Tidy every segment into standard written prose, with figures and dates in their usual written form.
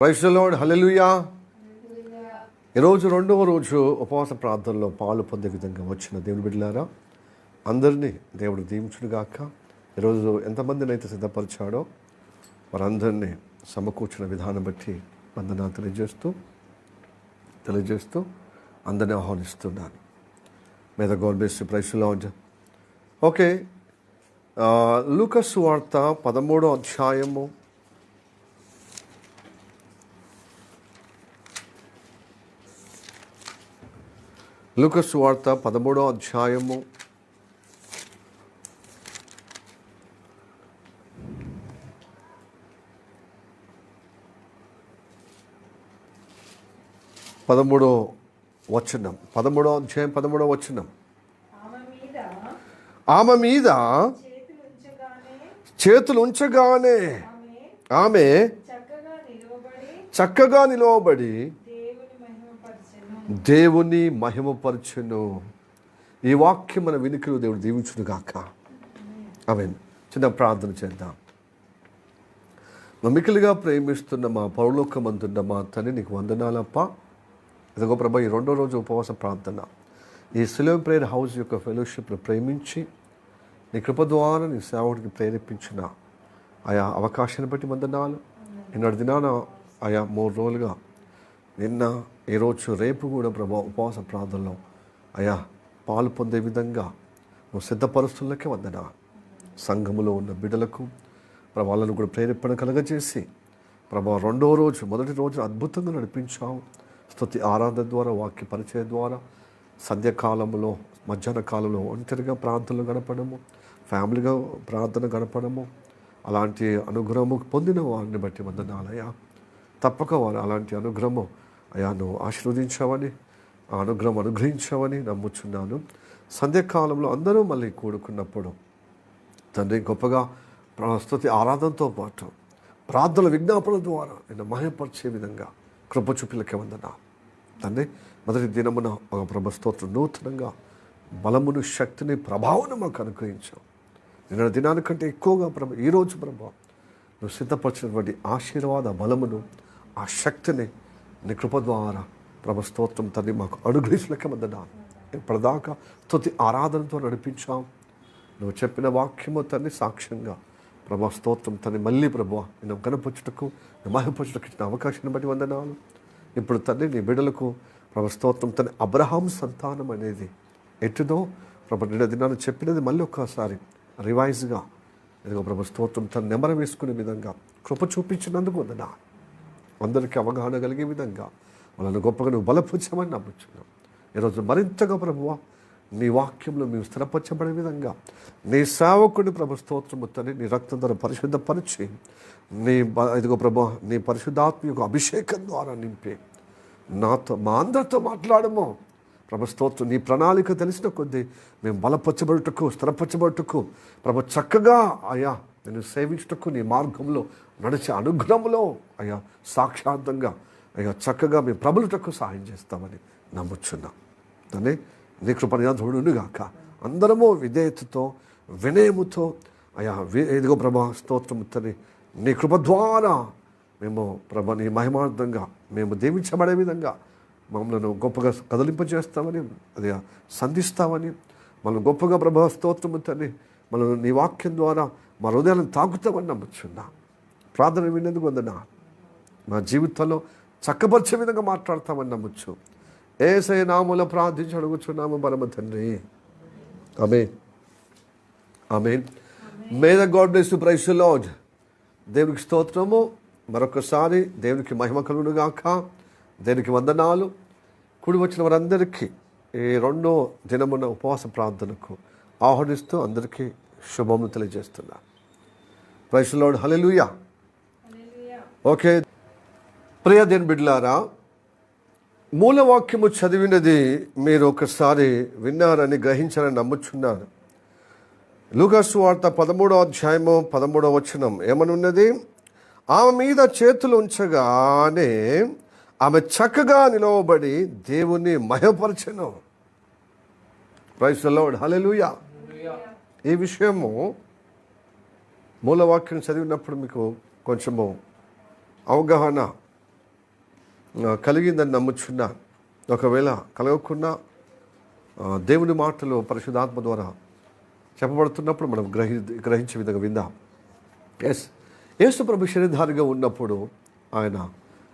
Praise the Lord, హల్లెలూయా. ఈరోజు రెండవ రోజు ఉపవాస ప్రార్థనలో పాలు పొందే విధంగా వచ్చిన దేవుని బిడ్డలారా, అందరినీ దేవుడు దీవించునుగాక. ఈరోజు ఎంతమందిని అయితే సిద్ధపరిచాడో వారందరినీ సమకూర్చిన విధానం బట్టి వందనాలు తెలియజేస్తూ అందరినీ ఆహ్వానిస్తున్నాను. May the God bless you. Praise the Lord. Okay, లూకాసు సువార్త 13వ అధ్యాయము లూకాసు సువార్త 13వ అధ్యాయము 13వ వచనం. 13వ అధ్యాయం 13వ వచనం. ఆమె మీద చేతులు ఉంచగానే ఆమె చక్కగా నిలవబడి దేవుని మహిమపరచును. ఈ వాక్యం మన వినికిలో దేవుడు దీవించును గాక. ఆమేన్. చిన్న ప్రార్థన చేద్దాం. మిక్కిలిగా ప్రేమిస్తున్న మా పరలోకమందున్న మా తండ్రి, నీకు వందనాలప్ప. ఇదిగో ప్రభా, ఈ రెండో రోజు ఉపవాస ప్రార్థన ఈ సిలువ ప్రేయర్ హౌస్ యొక్క ఫెలోషిప్ను ప్రేమించి నీ కృప ద్వారా నీ సేవకుడికి ప్రేరేపించిన ఆయా అవకాశాన్ని బట్టి వందనాలు. నిన్నటి దినాన ఆయా 3 రోజులుగా నిన్న, ఈరోజు, రేపు కూడా ప్రభా ఉపవాస ప్రార్థనలో అయా పాలు పొందే విధంగా నువ్వు సిద్ధపరుస్తులకే వందనా. సంఘములో ఉన్న బిడ్డలకు ప్రభావాలను కూడా ప్రేరేపణ కలగజేసి ప్రభా రెండో రోజు, మొదటి రోజు అద్భుతంగా నడిపించావు. స్తుతి ఆరాధన ద్వారా, వాక్య పరిచయం ద్వారా, సంధ్యాకాలంలో, మధ్యాహ్న కాలంలో ఒంటరిగా ప్రార్థనలు గడపడము, ఫ్యామిలీగా ప్రార్థన గడపడము, అలాంటి అనుగ్రహము పొందిన వారిని బట్టి వందనాలయ్యా. తప్పక వారు అలాంటి అనుగ్రహము అయా నువ్వు ఆశీర్వదించావని, ఆ అనుగ్రహం అనుగ్రహించావని నమ్ముచున్నాను. సంధ్యాకాలంలో అందరూ మళ్ళీ కూడుకున్నప్పుడు తండ్రి గొప్పగా స్తుతి ఆరాధనతో పాటు ప్రార్థన విజ్ఞాపన ద్వారా నేను మహిమపరిచే విధంగా కృప చూపిలకే వందనా తండ్రి. మొదటి దినమున ఒక ప్రభు స్తోత్రం నూతనంగా బలమును, శక్తిని, ప్రభావాన్ని మాకు అనుగ్రహించావు. నిన్న దినానికంటే ఎక్కువగా ప్రభు ఈరోజు ప్రభు నువ్వు సిద్ధపరిచినటువంటి ఆశీర్వాద బలమును, ఆ శక్తిని నీ కృప ద్వారా ప్రభు స్తోత్రం తండ్రి మాకు అనుగ్రహించలేక వందనా. ఇప్పటిదాకా స్తుతి ఆరాధనతో నడిపించాం. నువ్వు చెప్పిన వాక్యము తండ్రి సాక్ష్యంగా ప్రభా స్తోత్రం తండ్రి మళ్ళీ ప్రభు నేను కనపరచుటకు, మహిమపరచుటకు ఇచ్చిన అవకాశాన్ని బట్టి వందనాలు. ఇప్పుడు తండ్రి నీ బిడ్డలకు ప్రభు స్తోత్రం తండ్రి అబ్రహాం సంతానం అనేది ఎటుదో ప్రభు నిన్న దినాన్ని చెప్పినది మళ్ళీ ఒక్కసారి రివైజ్గా ఇదిగో ప్రభు స్తోత్రం తను నెమర వేసుకునే విధంగా కృప చూపించినందుకు వందనా. అందరికీ అవగాహన కలిగే విధంగా వాళ్ళని గొప్పగా నువ్వు బలపరచమని నమ్ముచున్నాం. ఈరోజు మరింతగా ప్రభువా నీ వాక్యంలో మేము స్థిరపరచబడే విధంగా నీ సేవకుని ప్రభు స్తోత్రము తండ్రి నీ రక్తం ద్వారా పరిశుద్ధపరిచి ఇదిగో ప్రభు నీ పరిశుద్ధాత్మ యొక్క అభిషేకం ద్వారా నింపి నాతో, మా అందరితో మాట్లాడము ప్రభు స్తోత్రం. నీ ప్రణాళిక తెలిసిన కొద్దీ మేము బలపరచబడుటకు, స్థిరపరచబడుటకు ప్రభు చక్కగా అయా నేను సేవించుటకు, నీ మార్గంలో నడిచే అనుగ్రహంలో అయా సాక్షాత్తంగా అయ్యా చక్కగా మేము ప్రబలుటకు సహాయం చేస్తామని నమ్ముచున్నాం. దాన్ని నీ కృపణయాధుడుగాక. అందరము విధేయతతో, వినయముతో అయా ఎదుగో ప్రభా స్తోత్రము తండ్రి నీ కృప ద్వారా మేము ప్రభా నీ మహిమార్థంగా మేము దీవించబడే విధంగా మమ్మల్ని గొప్పగా కదిలింపజేస్తామని, అది సంధిస్తామని, మనం గొప్పగా ప్రభా స్తోత్రము తండ్రి మనం నీ వాక్యం ద్వారా మా హృదయాలను తాకుతామని నమ్ముచున్నా. ప్రార్థన వినేందుకు వందనా. మా జీవితంలో చక్కపరిచే విధంగా మాట్లాడతామని నమ్మచ్చు. యేసయ్య నామములో ప్రార్థించి అడుగుచున్నాము పరమ తండ్రి. ఆమేన్, ఆమేన్. May the God bless you. Praise the Lord. దేవునికి స్తోత్రము. మరొకసారి దేవునికి మహిమ కలుగును గాక. దేవునికి వందనాలు. కూడి వచ్చిన వారందరికీ ఈ రెండో దినమున ఉపవాస ప్రార్థనకు ఆహ్వానిస్తూ అందరికీ శుభములు తెలియజేస్తున్నా. ప్రైజ్ ది లార్డ్, హల్లెలూయా. ఓకే, ప్రియ దేవుని బిడ్డలారా, మూలవాక్యము చదివినది మీరు ఒకసారి విన్నారని, గ్రహించారని నమ్ముచున్నాను. లూకాసు వార్త 13వ అధ్యాయము 13వ వచనం ఏమనున్నది? ఆమె మీద చేతులు ఉంచగానే ఆమె చక్కగా నిలవబడి దేవుని మహిమపరచెను. ప్రైజ్ ది లార్డ్, హల్లెలూయా. ఈ విషయము మూలవాక్యం చదివినప్పుడు మీకు కొంచెము అవగాహన కలిగిందని నమ్ముచున్నా. ఒకవేళ కలగకుండా దేవుని మాటలు పరిశుద్ధాత్మ ద్వారా చెప్పబడుతున్నప్పుడు మనం గ్రహించే విధంగా విందాం. యేసు ప్రభు శరీరధారిగా ఉన్నప్పుడు ఆయన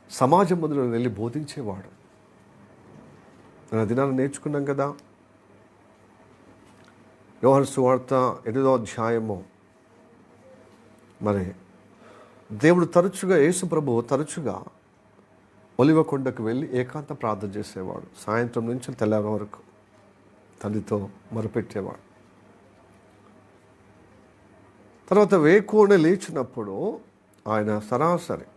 సమాజం మందులో వెళ్ళి బోధించేవాడు. దినాన్ని నేర్చుకున్నాం కదా. యోహాను సువార్త 8వ అధ్యాయము. మరి దేవుడు తరచుగా, యేసు ప్రభు తరచుగా ఒలివ కొండకు వెళ్ళి ఏకాంత ప్రార్థన చేసేవాడు. సాయంత్రం నుంచి తెల్లవారు వరకు తండ్రితో మొరపెట్టేవాడు. తర్వాత వేకువనే లేచినప్పుడు ఆయన సరాసరి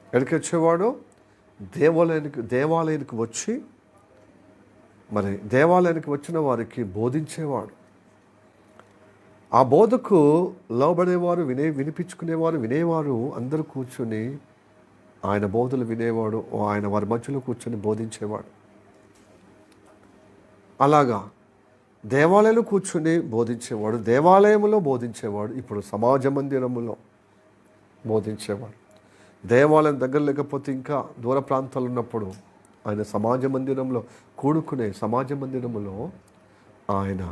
ఎక్కడికి వచ్చేవాడు? దేవాలయానికి వచ్చి మరి దేవాలయానికి వచ్చిన వారికి బోధించేవాడు. ఆ బోధకు లోబడేవారు, వినిపించుకునేవారు, వినేవారు అందరూ కూర్చుని ఆయన బోధలు వినేవాడు. ఆయన వారి మధ్యలో కూర్చొని బోధించేవాడు. అలాగా దేవాలయంలో కూర్చుని బోధించేవాడు, దేవాలయంలో బోధించేవాడు. ఇప్పుడు సమాజ మందిరములో బోధించేవాడు. దేవాలయం దగ్గర లేకపోతే ఇంకా దూర ప్రాంతాలు ఉన్నప్పుడు ఆయన సమాజ మందిరంలో సమాజ మందిరములో ఆయన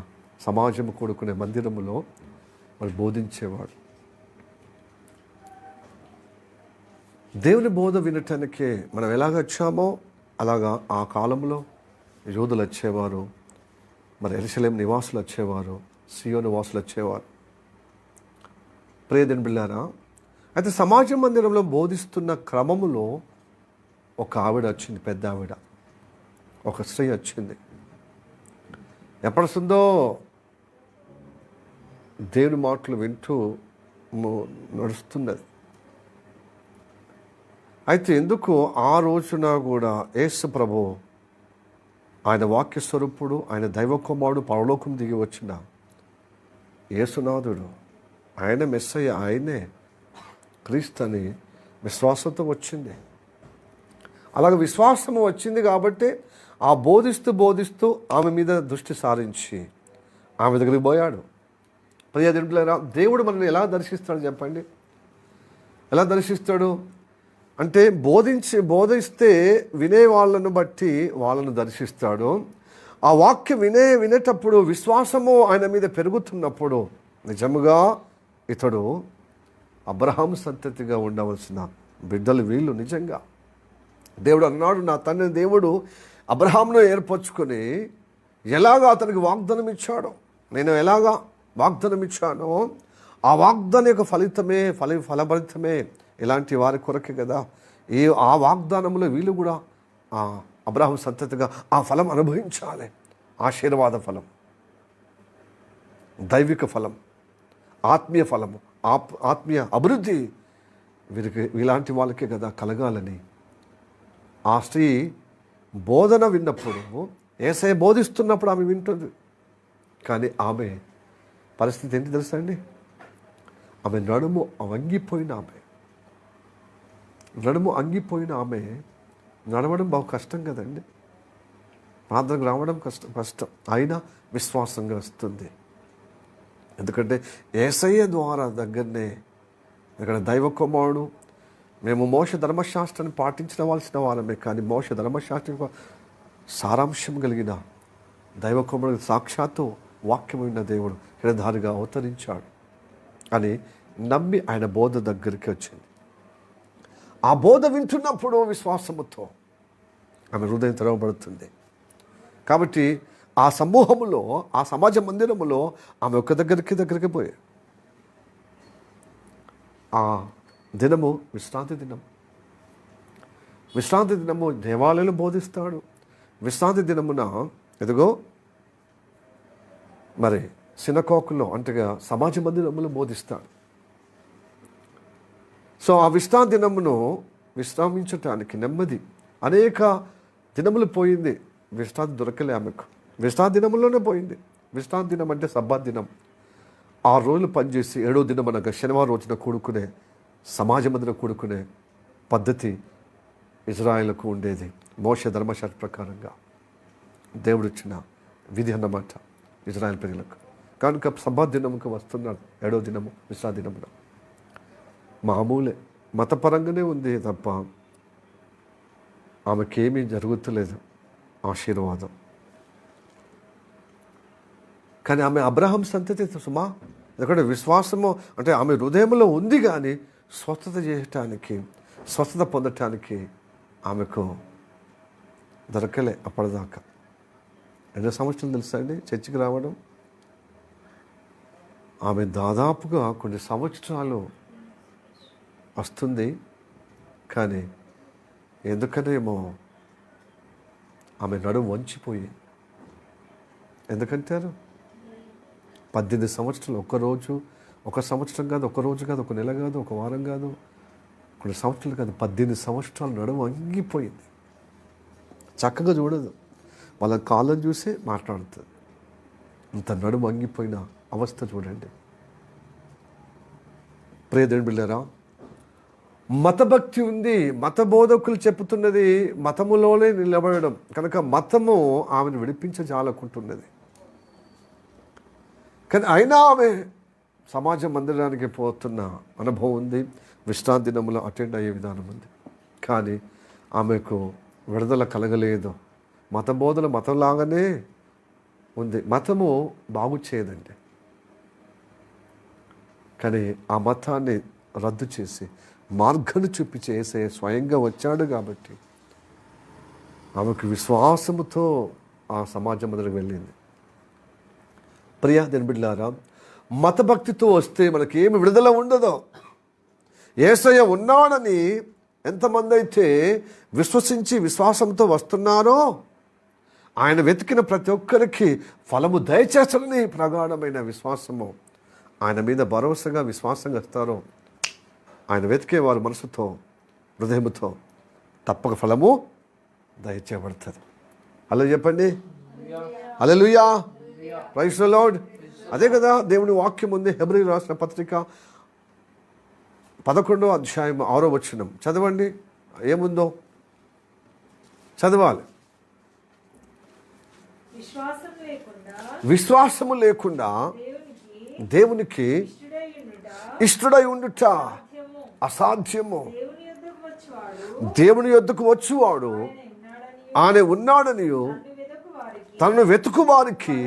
సమాజము కూడుకునే మందిరములో మరి బోధించేవాడు. దేవుని బోధ వినటానికే మనం ఎలాగ వచ్చామో అలాగా ఆ కాలంలో యూదులు వచ్చేవారు, మరి యెరూషలేము నివాసులు వచ్చేవారు, సియోను నివాసులు వచ్చేవారు. ప్రియదేవుని బిడ్డలారా, అయితే సమాజ మందిరంలో బోధిస్తున్న క్రమములో ఒక ఆవిడ వచ్చింది, పెద్ద ఆవిడ, ఒక స్త్రీ వచ్చింది. ఎప్పటిస్తుందో దేవుని మాటలు వింటూ నడుస్తున్నది. అయితే ఎందుకు ఆ రోజున కూడా యేసు ప్రభు ఆయన వాక్య స్వరూపుడు, ఆయన దైవ కుమారుడు, పరలోకం దిగి వచ్చిన యేసునాథుడు, ఆయన మెస్సయ్య, ఆయనే క్రీస్తు అని విశ్వాసంతో వచ్చింది. అలాగే విశ్వాసము వచ్చింది కాబట్టి ఆ బోధిస్తూ ఆమె మీద దృష్టి సారించి ఆమె దగ్గరికి పోయాడు. ప్రియదేవులారా, దేవుడు మనల్ని ఎలా దర్శిస్తాడు చెప్పండి? ఎలా దర్శిస్తాడు అంటే బోధిస్తే వినే వాళ్ళను బట్టి వాళ్ళను దర్శిస్తాడు. ఆ వాక్యం వినేటప్పుడు విశ్వాసము ఆయన మీద పెరుగుతున్నప్పుడు నిజముగా ఇతడు అబ్రహాము సంతతిగా ఉండవలసిన బిడ్డలు వీళ్ళు. నిజంగా దేవుడు అన్నాడు, నా తండ్రి దేవుడు అబ్రహామును ఏర్పరచుకొని ఎలాగా అతనికి వాగ్దానం ఇచ్చాడో, నేను ఎలాగా వాగ్దానం ఇచ్చానో ఆ వాగ్దానం యొక్క ఫలభరితమే ఇలాంటి వారి కొరకే కదా. ఆ వాగ్దానంలో వీళ్ళు కూడా ఆ అబ్రహాము సంతతిగా ఆ ఫలం అనుభవించాలి. ఆశీర్వాద ఫలం, దైవిక ఫలం, ఆత్మీయ ఫలము, ఆత్మీయ అభివృద్ధి వీలాంటి వాళ్ళకే కదా కలగాలని ఆ స్త్రీ బోధన విన్నప్పుడు, యేసయ్య బోధిస్తున్నప్పుడు ఆమె వింటుంది. కానీ ఆమె పరిస్థితి ఏంటి తెలుసా అండి? ఆమె నడుము అంగిపోయిన ఆమె నడవడం బాగా కష్టం కదండి. ప్రార్థనకు రావడం కష్టం. అయినా విశ్వాసంగా వస్తుంది. ఎందుకంటే యేసయ్య ద్వారా దగ్గరనే ఇక్కడ దైవ కుమారుడు. మేము మోష ధర్మశాస్త్రాన్ని పాటించవలసిన వారమే, కానీ మోష ధర్మశాస్త్రం సారాంశం కలిగిన దైవ కుమారుడు, సాక్షాత్తు వాక్యమైన దేవుడు శరీరధారిగా అవతరించాడు అని నమ్మి ఆయన బోధ దగ్గరికి వచ్చింది. ఆ బోధ వింటున్నప్పుడు విశ్వాసముతో ఆమె హృదయం తెరవబడుతుంది. కాబట్టి ఆ సమూహములో, ఆ సమాజ మందిరములో ఆమె ఒక దగ్గరికి పోయాయి. ఆ దినము విశ్రాంతి దినము దేవాలయంలో బోధిస్తాడు. విశ్రాంతి దినమున ఎదుగో మరి సినగోగులో అంటే సమాజ మందిరములో బోధిస్తాడు. సో ఆ విశ్రాంతి దినమును విశ్రామించటానికి నెమ్మది అనేక దినములు పోయింది. విశ్రాంతి దొరకలే ఆమెకు. విశ్రాంతి దినములోనే పోయింది. విశ్రాంతి దినం అంటే సబ్బాత్ దినం. 6 రోజులు పనిచేసి 7వ దినం అనగా శనివారం రోజున కూడుకునే సమాజ మందిరం కూడుకునే పద్ధతి ఇజ్రాయేలుకు ఉండేది. మోషే ధర్మశాస్త్ర ప్రకారంగా దేవుడు ఇచ్చిన విధి అన్నమాట ఇజ్రాయేల్ ప్రజలకు. కనుక సబ్బాత్ దినముకు వస్తున్నాడు. 7వ దినము విశ్రాంతి దినమున మామూలే, మతపరంగానే ఉంది తప్ప ఆమెకేమీ జరుగుతలేదు ఆశీర్వాదం. కానీ ఆమె అబ్రహాం సంతతి సుమా. ఎందుకంటే విశ్వాసము అంటే ఆమె హృదయంలో ఉంది, కానీ స్వస్థత చేయటానికి, స్వస్థత పొందటానికి ఆమెకు దొరకలే అప్పటిదాకా. ఎన్నో సంవత్సరాలు తెలుసా అండి చర్చికి రావడం? ఆమె దాదాపుగా కొన్ని సంవత్సరాలు వస్తుంది, కానీ ఎందుకనేమో ఆమె నడుము వంచిపోయి. ఎందుకంటారు? 18 సంవత్సరాలు, ఒక సంవత్సరం కాదు, ఒక రోజు కాదు, ఒక నెల కాదు, ఒక వారం కాదు, కొన్ని సంవత్సరాలు కాదు, 18 సంవత్సరాలు నడుము వంగిపోయింది. చక్కగా చూడదు, వాళ్ళ కాళ్ళను చూసి మాట్లాడుతుంది. ఇంత నడుము వంగిపోయిన అవస్థ చూడండి. ప్రియ దేవుని బిడ్డలారా, మతభక్తి ఉంది, మత బోధకులు చెప్పుతున్నది మతములోనే నిలబడడం కనుక మతము ఆమెను విడిపించజాలకుంటున్నది. కానీ అయినా ఆమె సమాజ మందిరానికి పోతున్న అనుభవం ఉంది, విశ్రాంతి దినములో అటెండ్ అయ్యే విధానం ఉంది, కానీ ఆమెకు విడుదల కలగలేదు. మత బోధన మతంలాగానే ఉంది. మతము బాగు చేయదండి, కానీ ఆ మతాన్ని రద్దు చేసి మార్గాన్ని చూపించి యేసయ్య స్వయంగా వచ్చాడు కాబట్టి ఆమెకు విశ్వాసముతో ఆ సమాజం మందిరకు వెళ్ళింది. ప్రియా దేవుని బిడ్డలారా, మతభక్తితో వస్తే మనకి ఏమి విడుదల ఉండదో. యేసయ్య ఉన్నాడని ఎంతమంది అయితే విశ్వసించి విశ్వాసంతో వస్తున్నారో, ఆయన వెతికిన ప్రతి ఒక్కరికి ఫలము దయచేస్తాడని ప్రగాఢమైన విశ్వాసము, ఆయన మీద భరోసాగా విశ్వాసంగా వస్తారో, ఆయన వెతికేవారు మనసుతో హృదయముతో తప్పక ఫలము దయచేయబడుతుంది. అలా చెప్పండి, హల్లెలూయా, ప్రైజ్ ది లార్డ్. అదే కదా దేవుని వాక్యం ఉంది. హెబ్రీ రాసిన పత్రిక 11వ అధ్యాయం 6వ వచనం చదవండి. ఏముందో చదవాలి. విశ్వాసము లేకుండా దేవునికి ఇష్టడై ఉండుట అసాధ్యము. దేవుని యొద్దకు వచ్చువాడు ఆయన ఉన్నాడనియు తనను వెతుకు వారికి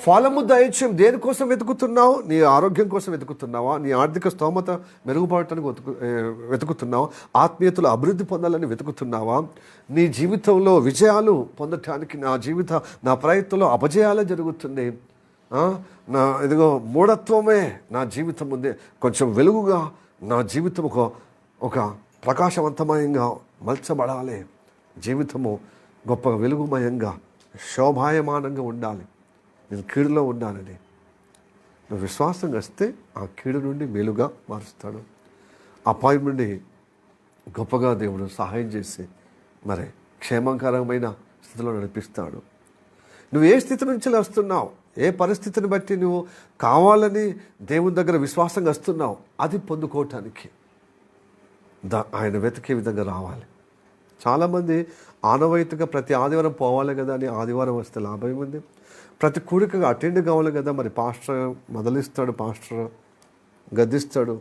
ఫలము దయచేయం. దేనికోసం వెతుకుతున్నావు? నీ ఆరోగ్యం కోసం వెతుకుతున్నావా? నీ ఆర్థిక స్తోమత మెరుగుపడటానికి వెతుకుతున్నావా? ఆత్మీయతలో అభివృద్ధి పొందాలని వెతుకుతున్నావా? నీ జీవితంలో విజయాలు పొందటానికి నా ప్రయత్నంలో అపజయాలే జరుగుతుంది. ఇదిగో మూఢత్వమే నా జీవితం ఉంది, కొంచెం వెలుగుగా నా జీవితం ఒక ప్రకాశవంతమయంగా మలచబడాలి, జీవితము గొప్ప వెలుగుమయంగా శోభాయమానంగా ఉండాలి, నేను కీడులో ఉండాలని నువ్వు విశ్వాసంగా వస్తే ఆ కీడు నుండి మేలుగా మారుస్తాడు. అపాయం నుండి గొప్పగా దేవుడు సహాయం చేసి మరి క్షేమకరమైన స్థితిలో నడిపిస్తాడు. నువ్వు ఏ స్థితి నుంచి వస్తున్నావు, ఏ పరిస్థితిని బట్టి నువ్వు కావాలని దేవుని దగ్గర విశ్వాసంగా వస్తున్నావు, అది పొందుకోవటానికి ఆయన వెతికే విధంగా రావాలి. చాలామంది ఆనవాయితీగా ప్రతి ఆదివారం పోవాలి కదా అని ఆదివారం వస్తే లాభం ఏముంది? ప్రతి కూడికగా అటెండ్ కావాలి కదా, మరి పాస్టర్ మొదలిస్తాడు, పాస్టర్ గద్దిస్తాడు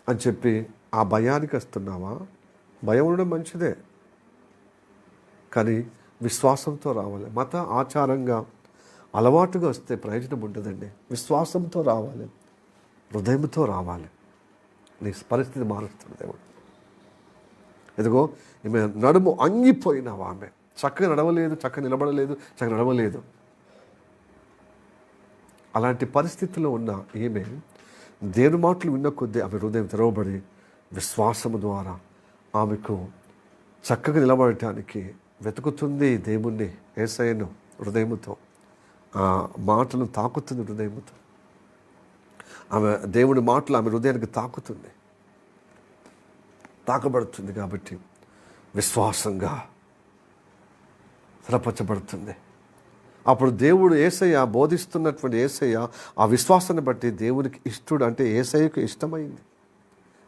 అని చెప్పి ఆ భయానికి వస్తున్నావా? భయం ఉండడం మంచిదే, కానీ విశ్వాసంతో రావాలి. మత ఆచారంగా అలవాటుగా వస్తే ప్రయోజనం ఉంటుందండి. విశ్వాసంతో రావాలి, హృదయంతో రావాలి. నీ పరిస్థితి మారుస్తుంది దేవుడు. ఇదిగో ఈమె నడుము అంగిపోయినావా, ఆమె చక్కగా నడవలేదు, చక్కగా నిలబడలేదు, చక్కగా నడవలేదు. అలాంటి పరిస్థితుల్లో ఉన్న ఈమె దేవుని మాటలు విన్న కొద్దీ ఆమె హృదయం తెరవబడి విశ్వాసము ద్వారా ఆమెకు చక్కగా నిలబడటానికి వెతుకుతుంది దేవుణ్ణి, యేసయ్యను హృదయముతో. ఆ మాటలను తాకుతుంది హృదయముతో. ఆమె దేవుడి మాటలు ఆమె హృదయానికి తాకబడుతుంది కాబట్టి విశ్వాసంగా స్థిరపరచబడుతుంది. అప్పుడు దేవుడు యేసయ్య బోధిస్తున్నటువంటి యేసయ్య ఆ విశ్వాసాన్ని బట్టి దేవునికి ఇష్టడు, అంటే యేసయ్యకు ఇష్టమైంది.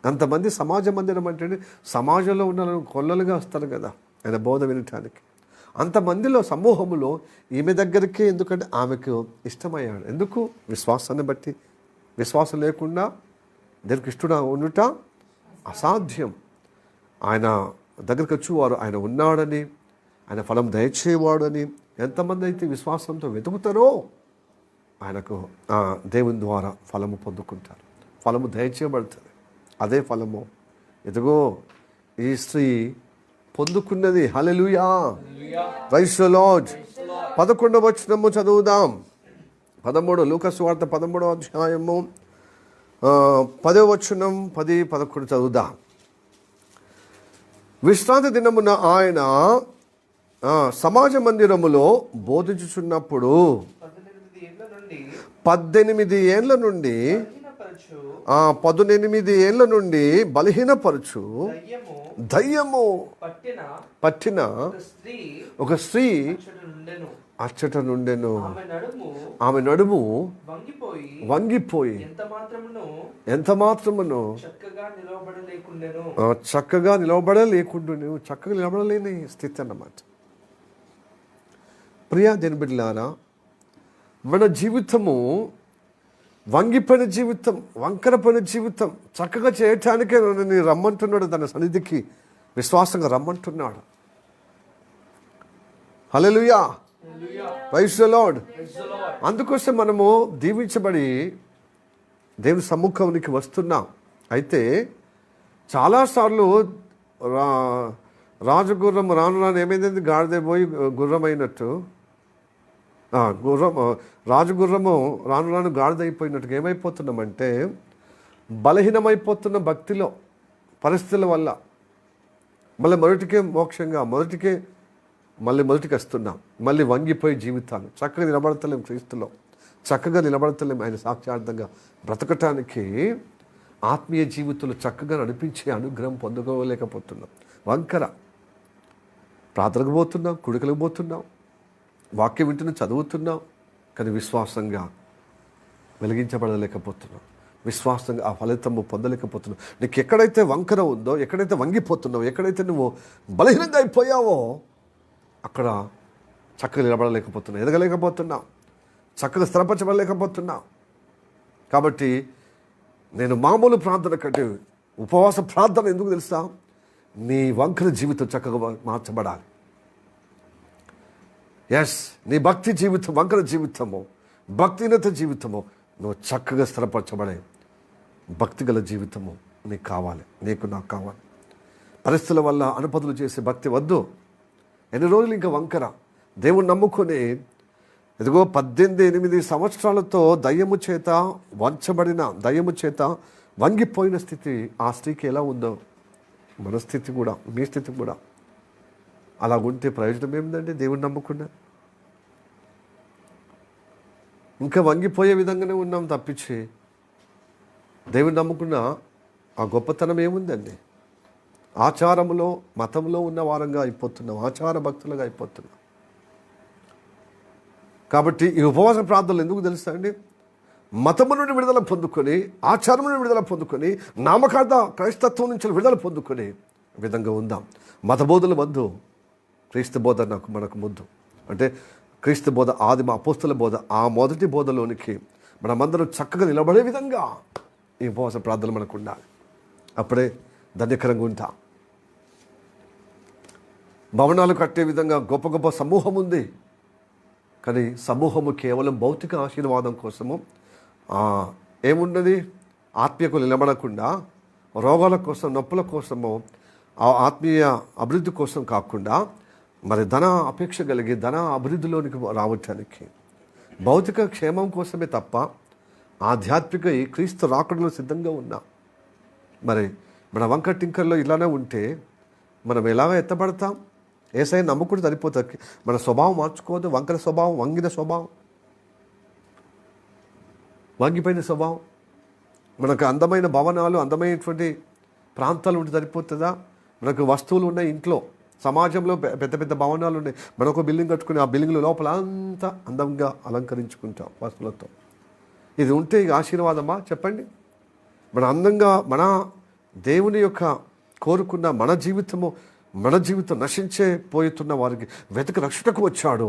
అంతమంది సమాజ మందిరం అంటే సమాజంలో ఉన్న కొల్లలుగా వస్తారు కదా ఆయన బోధ వినటానికి. అంతమందిలో సమూహములో ఈమె దగ్గరికే, ఎందుకంటే ఆమెకు ఇష్టమయ్యాడు. ఎందుకు? విశ్వాసాన్ని బట్టి. విశ్వాసం లేకుండా దేవునికి ఇష్టడు ఉండుట అసాధ్యం. ఆయన దగ్గరికి వచ్చి వారు ఆయన ఉన్నాడని, ఆయన ఫలం దయచేవాడని ఎంతమంది అయితే విశ్వాసంతో వెతుకుతారో ఆయనకు దేవుని ద్వారా ఫలము పొందుకుంటారు. ఫలము దయచేయబడుతుంది. అదే ఫలము ఇదిగో ఈ స్త్రీ పొందుకున్నది. హల్లెలూయా, ప్రైజ్ ది లార్డ్. 11వ వచనము చదువుదాం. 13 లూకాసు వార్త 13వ అధ్యాయము 10వ వచనం 10, 11 చదువుదాం. విశ్రాంతి దినమున ఆయన సమాజ మందిరములో బోధించుచున్నప్పుడు 18 ఏళ్ల నుండి 18 ఏళ్ల నుండి బలహీనపరచు దయ్యము పట్టిన ఒక స్త్రీ అచ్చట నుండెను. ఆమె నడుము వంగిపోయి ఎంత మాత్రమును చక్కగా నిలవబడలేకుండాను. చక్కగా నిలబడలేని స్థితి అన్నమాట. ప్రియా దేని బిడ్డలారా, మన జీవితము వంగిపోయిన జీవితం, వంకరపోయిన జీవితం చక్కగా చేయటానికే నేను రమ్మంటున్నాడు. తన సన్నిధికి విశ్వాసంగా రమ్మంటున్నాడు. హల్లెలూయా, ప్రైజ్ ది లార్డ్. అందుకోసం మనము దీవించబడి దేవుని సమ్ముఖానికి వస్తున్నాం. అయితే చాలాసార్లు రాజగుర్రం రాను రాను ఏమైంది, గాడిద పోయి గుర్రం అయినట్టు, రాజగుర్రము రాను రాను గాడిదైపోయినట్టుగా ఏమైపోతున్నామంటే బలహీనమైపోతున్న భక్తిలో పరిస్థితుల వల్ల మళ్ళీ మొదటికే మోక్షంగా మొదటికి వస్తున్నాం. మళ్ళీ వంగిపోయే జీవితాలు, చక్కగా నిలబడతలేం క్రీస్తులో, చక్కగా నిలబడతలేం ఆయన సాక్షార్థంగా బ్రతకటానికి. ఆత్మీయ జీవితంలో చక్కగా నడిపించే అనుగ్రహం పొందుకోలేకపోతున్నాం. వంకర ప్రార్థనకు పోతున్నాం, కుడికలకు పోతున్నాం, వాక్యం వింటున్నాం, చదువుతున్నాం, కానీ విశ్వాసంగా వెలిగించబడలేకపోతున్నాం. విశ్వాసంగా ఆ ఫలితము పొందలేకపోతున్నావు. నీకు ఎక్కడైతే వంకర ఉందో, ఎక్కడైతే వంగిపోతున్నావో, ఎక్కడైతే నువ్వు బలహీనంగా అయిపోయావో అక్కడ చక్కగా నిలబడలేకపోతున్నావు, ఎదగలేకపోతున్నావు, చక్కగా స్థిరపరచబడలేకపోతున్నావు. కాబట్టి నేను మామూలు ప్రార్థన కంటే ఉపవాస ప్రార్థన ఎందుకు తెలుసా? నీ వంకర జీవితం చక్కగా మార్చబడాలి. ఎస్, నీ భక్తి జీవితం వంకర జీవితము, భక్తిహీనత జీవితము నువ్వు చక్కగా స్థిరపరచబడే భక్తి గల జీవితము నీకు కావాలి, నీకు నాకు కావాలి. పరిస్థితుల వల్ల అనుపదులు చేసే భక్తి వద్దు. ఎన్ని రోజులు ఇంకా వంకర దేవుని నమ్ముకొని ఇదిగో 18 సంవత్సరాలతో దయ్యము చేత వంచబడిన, దయ్యము చేత వంగిపోయిన స్థితి ఆ స్త్రీకి ఎలా ఉందో మన స్థితి కూడా, మీ స్థితి కూడా అలాగుంటే ప్రయోజనం ఏమిటండి? దేవుని నమ్ముకున్నా ఇంకా వంగిపోయే విధంగానే ఉన్నాం తప్పించి దేవుని నమ్ముకున్న ఆ గొప్పతనం ఏముందండి? ఆచారములో మతంలో ఉన్న వారంగా అయిపోతున్నాం, ఆచార భక్తులుగా అయిపోతున్నాం. కాబట్టి ఈ ఉపవాస ప్రార్థనలు ఎందుకు తెలుసా అండి? మతము నుండి విడుదల పొందుకొని, ఆచారం నుండి విడుదల పొందుకొని, నామకార్థ క్రైస్తత్వం నుంచి విడుదల పొందుకొని విధంగా ఉందాం. మత బోధలు వద్దు, క్రీస్తు బోధ మనకు ముద్దు. అంటే క్రీస్తు బోధ, ఆదిమ అపోస్తుల బోధ, ఆ మొదటి బోధలోనికి మనమందరం చక్కగా నిలబడే విధంగా ఈ ఉపవాస ప్రార్థనలు మనకు ఉండాలి. అప్పుడే ధన్యకరంగా ఉంటాం. భవనాలు కట్టే విధంగా గొప్ప గొప్ప సమూహం ఉంది, కానీ సమూహము కేవలం భౌతిక ఆశీర్వాదం కోసము ఏమున్నది, ఆత్మీయకు నిలబడకుండా రోగాల కోసం, నొప్పుల కోసము, ఆత్మీయ అభివృద్ధి కోసం కాకుండా మరి ధన అపేక్ష కలిగి ధన అభివృద్ధిలోనికి రావటానికి, భౌతిక క్షేమం కోసమే తప్ప ఆధ్యాత్మిక ఈ క్రీస్తు రాకడలో సిద్ధంగా ఉన్నాం. మరి మన వంక టింకర్లో ఇలానే ఉంటే మనం ఎలాగ ఎత్తబడతాం? ఏసై నమ్ముకుంటూ సరిపోతుంది. మన స్వభావం మార్చుకోవద్దు. వంకర స్వభావం, వంగిన స్వభావం, వంగిపోయిన స్వభావం. మనకు అందమైన భవనాలు, అందమైనటువంటి ప్రాంతాలు ఉంటే సరిపోతుందా? మనకు వస్తువులు ఉన్నాయి ఇంట్లో, సమాజంలో పెద్ద పెద్ద భవనాలు ఉన్నాయి. మనకు బిల్డింగ్ కట్టుకుని ఆ బిల్డింగ్ల లోపల అంతా అందంగా అలంకరించుకుంటాం వస్తువులతో. ఇది ఉంటే ఇక ఆశీర్వాదమా చెప్పండి? మన అందంగా మన దేవుని యొక్క కోరుకున్న మన జీవితం నశించే పోతున్న వారికి వెతక రక్షణకు వచ్చాడు.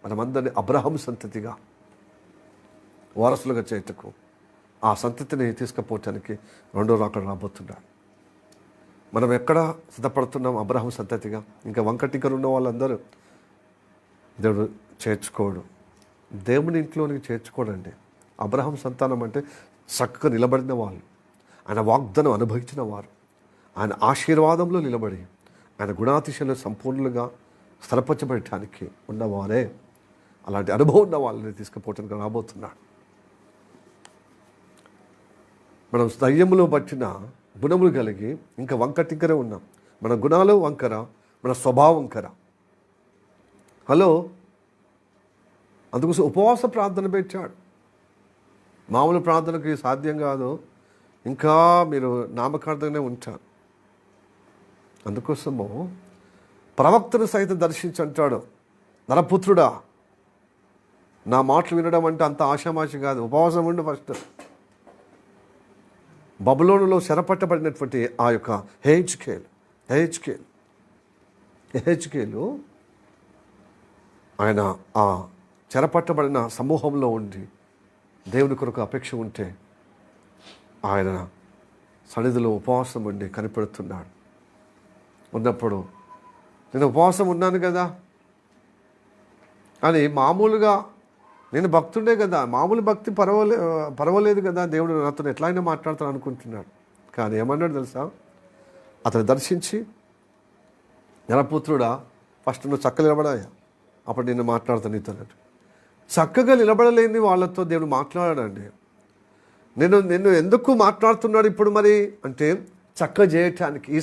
మనమందరినీ అబ్రహాము సంతతిగా వారసులుగా చేయటకు, ఆ సంతతిని తీసుకుపోవటానికి రెండో రాకడ రాబోతున్నాడు. మనం ఎక్కడ సిద్ధపడుతున్నాం అబ్రహాం సంతతిగా? ఇంకా వంకటికరు ఉన్న వాళ్ళందరూ దేవుడు చేర్చుకోడు. దేవుని ఇంట్లోనికి చేర్చుకోడండి. అబ్రహాం సంతానం అంటే చక్కగా నిలబడిన వాళ్ళు, ఆయన వాగ్దానం అనుభవించిన వారు, ఆయన ఆశీర్వాదంలో నిలబడి ఆయన గుణాతిశయంలో సంపూర్ణంగా స్థిరపరచబడటానికి ఉన్నవారే. అలాంటి అనుభవం ఉన్న వాళ్ళని తీసుకుపోవటానికి రాబోతున్నాడు. మనం స్థైర్యములో పట్టిన గుణములు కలిగి ఇంకా వంకటింకరే ఉన్నాం. మన గుణాలు వంకర, మన స్వభావం వంకర. హలో, అందుకోసం ఉపవాస ప్రార్థన పెట్టాడు. మామూలు ప్రార్థనకి సాధ్యం కాదు, ఇంకా మీరు నామకార్థంగానే ఉంటారు. అందుకోసము ప్రవక్తను సైతం దర్శించి అంటాడు, నరపుత్రుడా, నా మాటలు వినడం అంటే అంత ఆషామాషి కాదు, ఉపవాసం ఉండి ఫస్ట్. బబులోనులో చెరపట్టబడినటువంటి ఆ యొక్క హెచ్కేలు ఆయన ఆ చెరపట్టబడిన సమూహంలో ఉండి దేవుని కొరకు అపేక్ష ఉంటే ఆయన సన్నిధిలో ఉపవాసం ఉండి కనిపెడుతున్నాడు. ఉన్నప్పుడు నేను ఉపవాసం ఉన్నాను కదా అని మామూలుగా, నేను భక్తుండే కదా, మామూలు భక్తి పర్వాలేదు కదా, దేవుడు నాతో ఎట్లా అయినా మాట్లాడతాను అనుకుంటున్నాడు. కానీ ఏమన్నాడు తెలుసా? అతను దర్శించి, నరపుత్రుడా, ఫస్ట్ నువ్వు చక్కగా నిలబడాయా, అప్పుడు నేను మాట్లాడతాను నీతో అన్నట్టు. చక్కగా నిలబడలేని వాళ్ళతో దేవుడు మాట్లాడాడండి. నిన్ను ఎందుకు మాట్లాడుతున్నాడు ఇప్పుడు మరి అంటే చక్కగా చేయటానికి. ఈ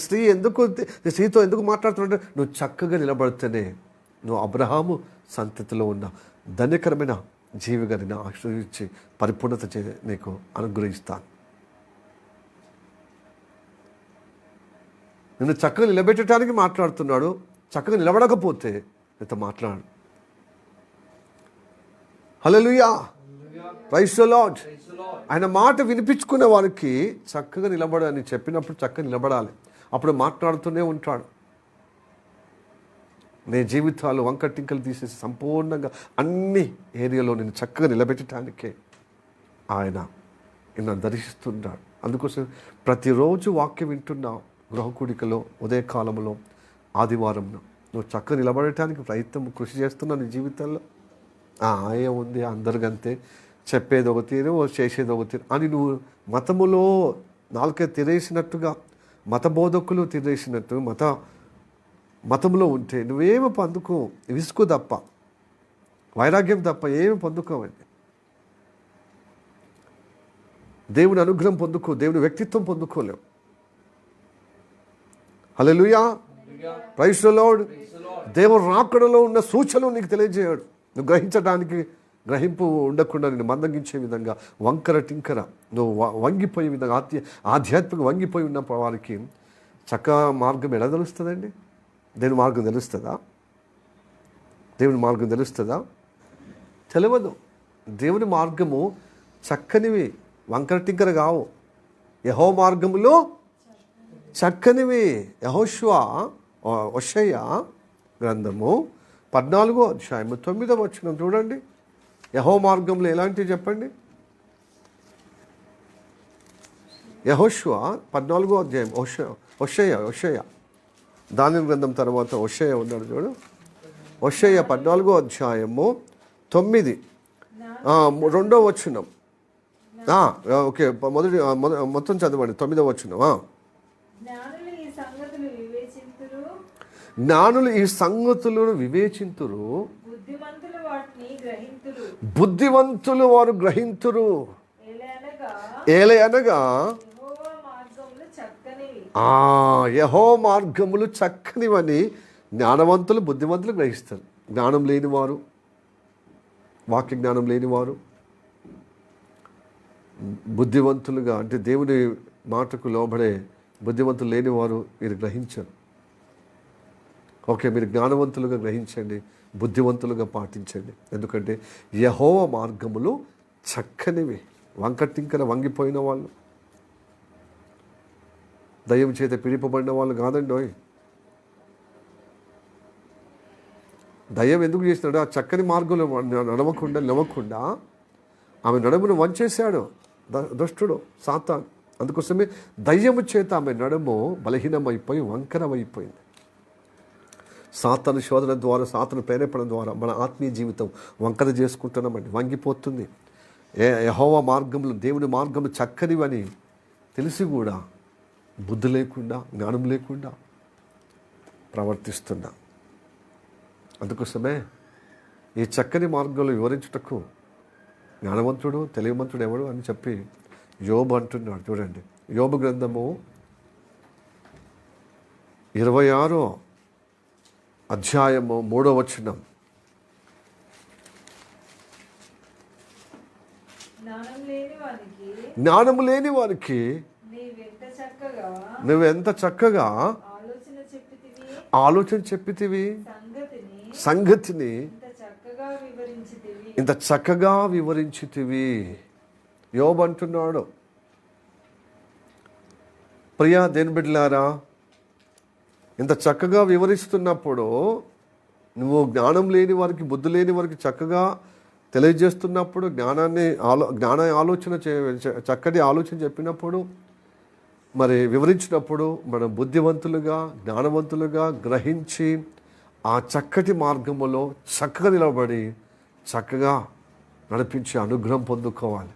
స్త్రీతో ఎందుకు మాట్లాడుతున్నాడు? నువ్వు చక్కగా నిలబడితేనే నువ్వు అబ్రహాము సంతతిలో ఉన్న ధన్యకరమైన జీవిగా నేను ఆశ్రయించి పరిపూర్ణత నీకు అనుగ్రహిస్తాను. నిన్ను చక్కగా నిలబెట్టడానికి మాట్లాడుతున్నాడు. చక్కగా నిలబడకపోతే నీతో మాట్లాడు. హల్లెలూయా, ప్రైజ్ ది లార్డ్. ఆయన మాట వినిపించుకునే వారికి చక్కగా నిలబడని చెప్పినప్పుడు చక్కగా నిలబడాలి. అప్పుడు మాట్లాడుతూనే ఉంటాడు. నీ జీవితాలు వంకటింకలు తీసేసి సంపూర్ణంగా అన్ని ఏరియాలో నేను చక్కగా నిలబెట్టడానికే ఆయన నిన్ను దర్శిస్తున్నాడు. అందుకోసం ప్రతిరోజు వాక్యం వింటున్నావు, గృహకూడికలో, ఉదయకాలంలో, ఆదివారంలో నువ్వు చక్కగా నిలబడటానికి ప్రయత్నం కృషి చేస్తున్నావు నీ జీవితంలో. ఏముంది అందరికంతే, చెప్పేది ఒక తీరు, చేసేది ఒక తీరు అని నువ్వు మతములో నాలుకే తిరేసినట్టుగా, మత బోధకులు తిరేసినట్టు మతంలో ఉంటే నువ్వేమి పొందుకో, విసుగు తప్ప, వైరాగ్యం తప్ప ఏమి పొందుకోవండి. దేవుని అనుగ్రహం పొందుకో, దేవుని వ్యక్తిత్వం పొందుకోలేవు. హల్లెలూయా, ప్రైజ్ ది లార్డ్. దేవుడు రాకడలో ఉన్న సూచనలు నీకు తెలియజేయడు. నువ్వు గ్రహింపు ఉండకుండా నేను మందగించే విధంగా వంకర టింకర నువ్వు వంగిపోయే విధంగా ఆధ్యాత్మిక వంగిపోయి ఉన్న వారికి చక్క మార్గం ఎలా తెలుస్తుందండి? దేవుని మార్గం తెలుస్తుందా? దేవుని మార్గం తెలుస్తుందా? తెలియదు. దేవుని మార్గము చక్కనివి, వంకర టింకర కావు. యెహోవా మార్గములో చక్కనివి. హోషేయ గ్రంథము 14వ అధ్యాయము 9వ వచనం చూడండి. యెహోవా మార్గంలో ఎలాంటివి చెప్పండి. యెహోషువ 14వ అధ్యాయం. హోషేయ దానియేలు గ్రంథం తర్వాత హోషేయ ఉన్నాడు చూడు. హోషేయ 14వ అధ్యాయము 9 2వ వచనం. ఓకే, మొత్తం చదవండి. 9వ వచనం. జ్ఞానులు ఈ సంగతులను వివేచింతురు, బుద్ధిమంతులు వారు గ్రహింతురు. ఏలయనగా యెహోవా మార్గములు చక్కనివని జ్ఞానవంతులు, బుద్ధిమంతులు గ్రహిస్తారు. జ్ఞానం లేనివారు, వాక్య జ్ఞానం లేనివారు బుద్ధివంతులుగా, అంటే దేవుని మాటకు లోబడే బుద్ధివంతులు లేనివారు వీరు గ్రహించరు. ఓకే, మీరు జ్ఞానవంతులుగా గ్రహించండి, బుద్ధివంతులుగా పాటించండి. ఎందుకంటే యెహోవా మార్గములు చక్కనివి. వంకటింకర వంగిపోయిన వాళ్ళు, దయ్యం చేత పిడిపబడిన వాళ్ళు కాదండి. దయ్యం ఎందుకు చేసినాడు? ఆ చక్కని మార్గంలో నడవకుండా ఆమె నడుమును వంచేశాడు దుష్టుడు సాతాను. అందుకోసమే దయ్యము చేత ఆమె నడుము బలహీనమైపోయి వంకరమైపోయింది. సాతాను శోధన ద్వారా, సాతాను ప్రేరేపణ ద్వారా మన ఆత్మీయ జీవితం వంకర చేసుకుంటున్నామండి, వంగిపోతుంది. యెహోవా మార్గంలో, దేవుని మార్గంలో చక్కనివని తెలిసి కూడా బుద్ధి లేకుండా, జ్ఞానం లేకుండా ప్రవర్తిస్తున్నా. అందుకోసమే ఈ చక్కని మార్గంలో వివరించుటకు జ్ఞానవంతుడు, తెలియవంతుడు ఎవడు అని చెప్పి యోబు అంటున్నాడు. చూడండి, యోబు గ్రంథము 26వ అధ్యాయము 3వ వచనం. జ్ఞానము లేని వారికి నువ్వెంత చక్కగా ఆలోచన చెప్పితివి, సంగతిని ఇంత చక్కగా వివరించితివి. యోబు అంటున్నాడు, ప్రియా దేని బిడ్డలారా, ఇంత చక్కగా వివరిస్తున్నప్పుడు, నువ్వు జ్ఞానం లేని వారికి, బుద్ధి లేని వారికి చక్కగా తెలియజేస్తున్నప్పుడు, జ్ఞాన ఆలోచన చక్కటి ఆలోచన చెప్పినప్పుడు, మరి వివరించినప్పుడు మనం బుద్ధివంతులుగా, జ్ఞానవంతులుగా గ్రహించి ఆ చక్కటి మార్గములో చక్కగా నిలబడి చక్కగా నడిపించే అనుగ్రహం పొందుకోవాలి.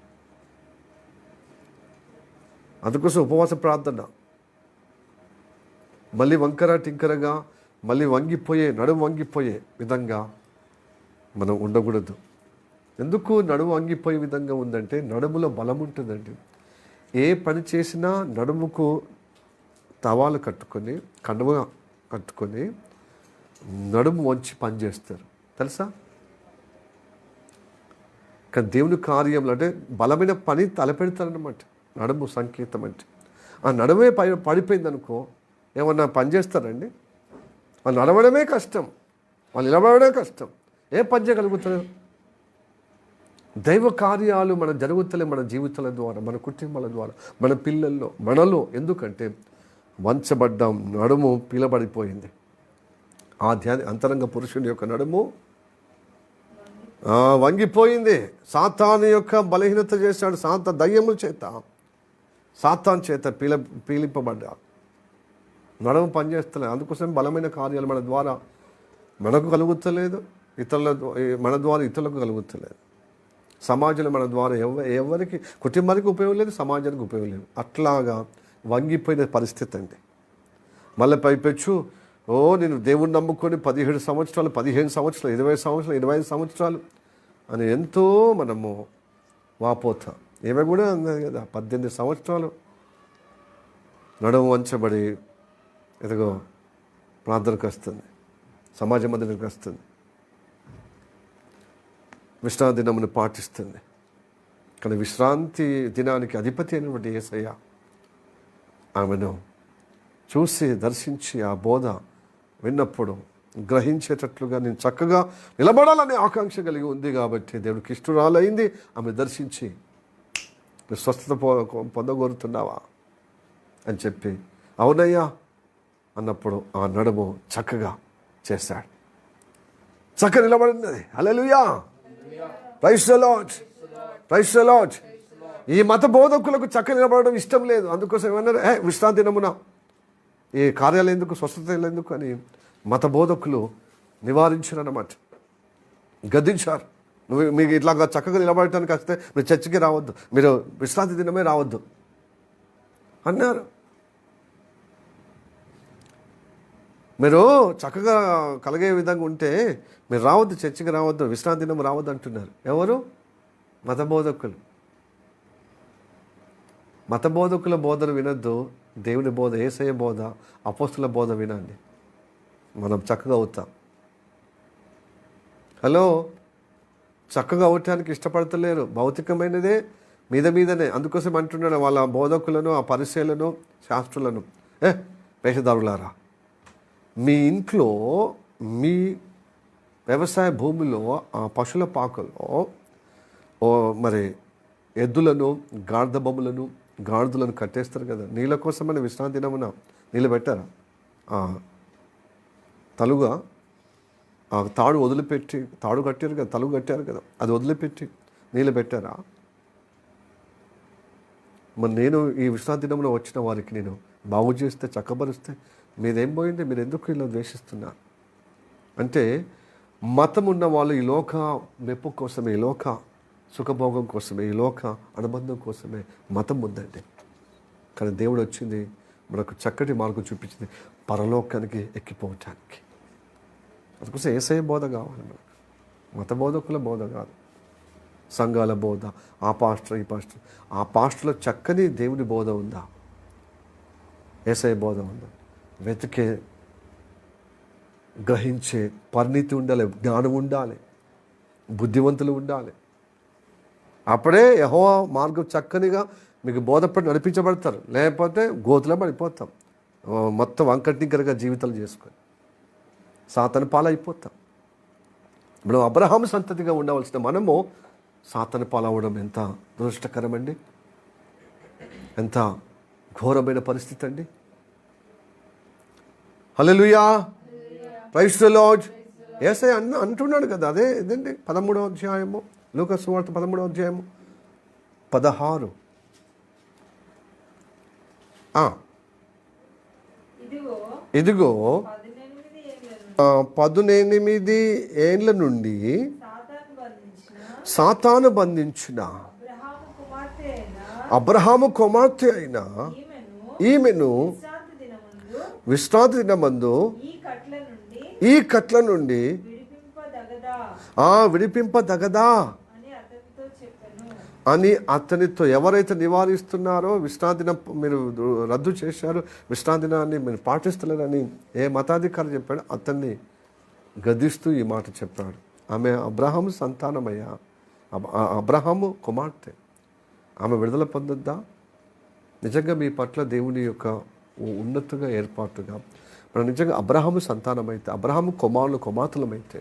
అందుకోసం ఉపవాస ప్రార్థన. మళ్ళీ వంకర టింకరగా, మళ్ళీ నడుము వంగిపోయే విధంగా మనం ఉండకూడదు. ఎందుకు నడుము వంగిపోయే విధంగా ఉందంటే, నడుములో బలం ఉంటుందండి. ఏ పని చేసినా నడుముకు తవాలు కట్టుకొని, కండువ కట్టుకొని నడుము వంచి పని చేస్తారు, తెలుసా? కానీ దేవుని కార్యంలో అంటే బలమైన పని తలపెడతారన్నమాట. నడుము సంకేతం అంటే, ఆ నడుమే పడిపోయింది అనుకో, ఏమన్నా పని చేస్తారండి? వాళ్ళు నడవడమే కష్టం, వాళ్ళు నిలబడమే కష్టం, ఏ పని చేయగలుగుతారు? దైవ కార్యాలు మన జరుగుతలే, మన జీవితాల ద్వారా, మన కుటుంబాల ద్వారా, మన పిల్లల్లో, మనలో. ఎందుకంటే వంచబడ్డాం, నడుము పీలబడిపోయింది. అంతరంగ పురుషుని యొక్క నడుము వంగిపోయింది. సాతాను యొక్క బలహీనత చేశాడు, దయ్యముల చేత, సాతాను చేత పీలింపబడ్డా, నడుము పనిచేస్తలేదు. అందుకోసం బలమైన కార్యాలు మన ద్వారా మనకు కలుగుతలేదు, మన ద్వారా ఇతరులకు కలుగుతలేదు. సమాజంలో మన ద్వారా ఎవరికి, కుటుంబానికి ఉపయోగం లేదు, సమాజానికి ఉపయోగం లేదు. అట్లాగా వంగిపోయిన పరిస్థితి అండి. మళ్ళీ పైపెచ్చు, నేను దేవుణ్ణి నమ్ముకొని 17 సంవత్సరాలు, 15 సంవత్సరాలు, 20 సంవత్సరాలు, 25 సంవత్సరాలు అని ఎంతో మనము వాపోతాం. ఏమే కూడా అన్నది కదా, 18 సంవత్సరాలు నడుము వంచబడి ఎదుగో ప్రార్థనకు వస్తుంది, సమాజ మందిరానికి వస్తుంది, విశ్రాంతి దినమును పాటిస్తుంది. కానీ విశ్రాంతి దినానికి అధిపతి అయినటువంటి యేసయ్య ఆమెను చూసి, దర్శించి, ఆ బోధ విన్నప్పుడు గ్రహించేటట్లుగా నేను చక్కగా నిలబడాలనే ఆకాంక్ష కలిగి ఉంది కాబట్టి దేవుడికి ఇష్టరాలైంది. ఆమె దర్శించి, నువ్వు స్వస్థత పొందగోరుతున్నావా అని చెప్పి, అవునయ్యా అన్నప్పుడు ఆ నడుము చక్కగా చేశాడు, చక్కగా నిలబడినది. హల్లెలూయా, praise the Lord, praise the Lord. ఈ మత బోధకులకు చక్కగా నిలబడడం ఇష్టం లేదు. అందుకోసం ఏమన్నారు, విశ్రాంతి దినమున ఈ కార్యాలు ఎందుకు, స్వస్థత ఎందుకు అని మత బోధకులు నివారించారన్నమాట, గద్దించారు. మీకు ఇట్లాగా చక్కగా నిలబడటానికి వస్తే మీరు చర్చికి రావద్దు, మీరు విశ్రాంతి దినమే రావద్దు అన్నారు. మీరు చక్కగా కలిగే విధంగా ఉంటే మీరు రావద్దు, చర్చికి రావద్దు, విశ్రాంతి దినం రావద్దు అంటున్నారు. ఎవరు? మత బోధకులు. మత బోధకుల బోధన వినొద్దు, దేవుని బోధ, యేసయ్య బోధ, అపోస్తుల బోధ వినండి, మనం చక్కగా అవుతాం. హలో, చక్కగా అవటానికి ఇష్టపడతలేరు, భౌతికమైనదే మీదనే. అందుకోసం అంటున్నాడు వాళ్ళ బోధకులను, ఆ పరిచయులను, శాస్త్రులను, వేషధారులారా, మీ ఇంట్లో, మీ వ్యవసాయ భూమిలో, ఆ పశువుల పాకలో మరి ఎద్దులను, గాడిదలను కట్టేస్తారు కదా, నీళ్ళ కోసమని విశ్రాంతి దినమున నీళ్ళు పెట్టారా? తలుగా ఆ తాడు వదిలిపెట్టి, తాడు కట్టారు కదా, తలుగు కట్టారు కదా, అది వదిలిపెట్టి నీళ్ళు పెట్టారా? మరి నేను ఈ విశ్రాంతి దినంలో వచ్చిన వారికి నేను బాగు చేస్తే, చక్కబరిస్తే మీరేం పోయింది? మీరు ఎందుకు ఇలా ద్వేషిస్తున్నారు అంటే, మతం ఉన్న వాళ్ళు ఈ లోక మెప్పు కోసమే, ఈ లోక సుఖభోగం కోసమే, ఈ లోక అనుబంధం కోసమే మతం ఉందండి. కానీ దేవుడు వచ్చింది మనకు చక్కటి మార్గం చూపించింది పరలోకానికి ఎక్కిపోవటానికి. అందుకోసం యేసయ్య బోధ కావాలి మనకు, మత బోధకుల బోధ కాదు, సంఘాల బోధ, ఆ పాస్టర్ ఈ పాస్టర్. ఆ పాస్టర్లో చక్కని దేవుని బోధ ఉందా? యేసయ్య బోధ ఉందా? వెతికే, గ్రహించే పరిణితి ఉండాలి, జ్ఞానం ఉండాలి, బుద్ధివంతులు ఉండాలి. అప్పుడే యెహోవా మార్గం చక్కనిగా మీకు బోధపడి నడిపించబడతారు. లేకపోతే గోతులో పడిపోతాం, మొత్తం వంకటింకరగా జీవితాలు చేసుకొని సాతాను పాలైపోతాం. మనం అబ్రహాము సంతతిగా ఉండవలసిన మనము సాతాను పాలవడం ఎంత దురదృష్టకరమండి, ఎంత ఘోరమైన పరిస్థితి అండి. హల్లెలూయా, ప్రైజ్ ది లార్డ్. యేసయ్య అంటున్నాడు కదా, అదే ఇదండి 13వ అధ్యాయము, లూకా సువార్త 13వ అధ్యాయము 16. ఇదిగో 18 ఏండ్ల నుండి సాతాను బంధించిన అబ్రహాము కుమార్తె అయిన ఈమెను విశ్రాంతి దినమందు ఈ కట్ల నుండి విడిపింపదగదా అని అతనితో, ఎవరైతే నివారిస్తున్నారో, విశ్రాంతి దినం మీరు రద్దు చేశారు, విశ్రాంతి దినాన్ని మీరు పాటిస్తలేరని ఏ మతాధికారి చెప్పాడు, అతన్ని గద్దిస్తూ ఈ మాట చెప్పాడు. ఆమె అబ్రహాము సంతానమయ్యా, అబ్రహాము కుమార్తె, ఆమె విడుదల పొందొద్దా? నిజంగా మీ పట్ల దేవుని యొక్క ఉన్నతగా ఏర్పాటుగా మనం నిజంగా అబ్రహాము సంతానమైతే, అబ్రహాము కుమారులు కుమార్తెలమైతే,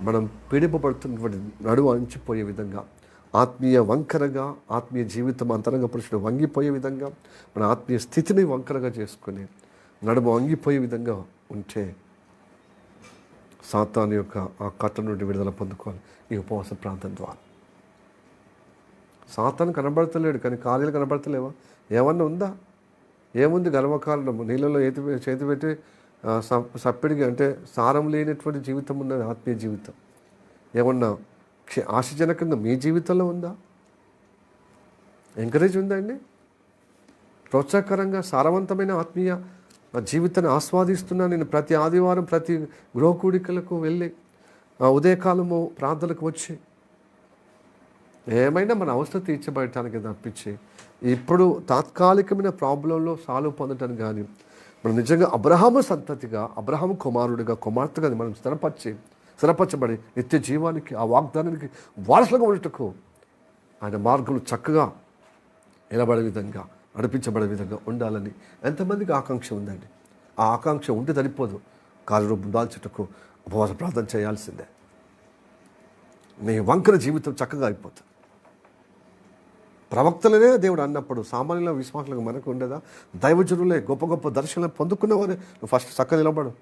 మనం పీడింపబడుతున్నటువంటి నడువు అంచిపోయే విధంగా, ఆత్మీయ వంకరగా, ఆత్మీయ జీవితం అంతరంగ పురుషుడు వంగిపోయే విధంగా, మన ఆత్మీయ స్థితిని వంకరగా చేసుకుని నడుము వంగిపోయే విధంగా ఉంటే సాతాను యొక్క ఆ కట్ట నుండి విడుదల పొందుకోవాలి ఈ ఉపవాస ప్రాంతం ద్వారా. సాతాను కనబడతలేడు, కానీ కార్యాలు కనబడతలేవా? ఏమన్నా ఉందా? ఏముంది? గర్వకారణము, నీళ్ళలో చేతి పెట్టి సప్పిడిగా, అంటే సారం లేనటువంటి జీవితం ఉన్నది ఆత్మీయ జీవితం. ఏమన్నా ఆశాజనకంగా మీ జీవితంలో ఉందా? ఎంకరేజ్ ఉందా అండి? ప్రోత్సాహకరంగా సారవంతమైన ఆత్మీయ జీవితాన్ని ఆస్వాదిస్తున్నా. నేను ప్రతి ఆదివారం ప్రతి గృహకూడికలకు వెళ్ళి ఉదయకాలము ప్రార్థనకు వచ్చి ఏమైనా మన అవసరం తీర్చబడటానికి తప్పించి ఇప్పుడు తాత్కాలికమైన ప్రాబ్లంలో సాల్వ్ పొందటానికి కానీ, మనం నిజంగా అబ్రహాము సంతతిగా, అబ్రహాము కుమారుడిగా, కుమార్తెగా మనం స్థిరపరచబడి నిత్య జీవానికి, ఆ వాగ్దానానికి వారసులుగా ఉండటకు ఆయన మార్గంలో చక్కగా నిలబడే విధంగా, నడిపించబడే విధంగా ఉండాలని ఎంతమందికి ఆకాంక్ష ఉందండి? ఆ ఆకాంక్ష ఉంటే సరిపోదు, కార్యరూపం దాల్చుటకు ఉపవాస ప్రార్థన చేయాల్సిందే. నీ వంకర జీవితం చక్కగా అయిపోతుంది. ప్రవక్తలనే దేవుడు అన్నప్పుడు సామాన్యుల విశ్వాసులకు మనకు ఉండేదా? దైవజనులే గొప్ప గొప్ప దర్శనం పొందుకున్నవారే ఫస్ట్ చక్కగా నిలబడు.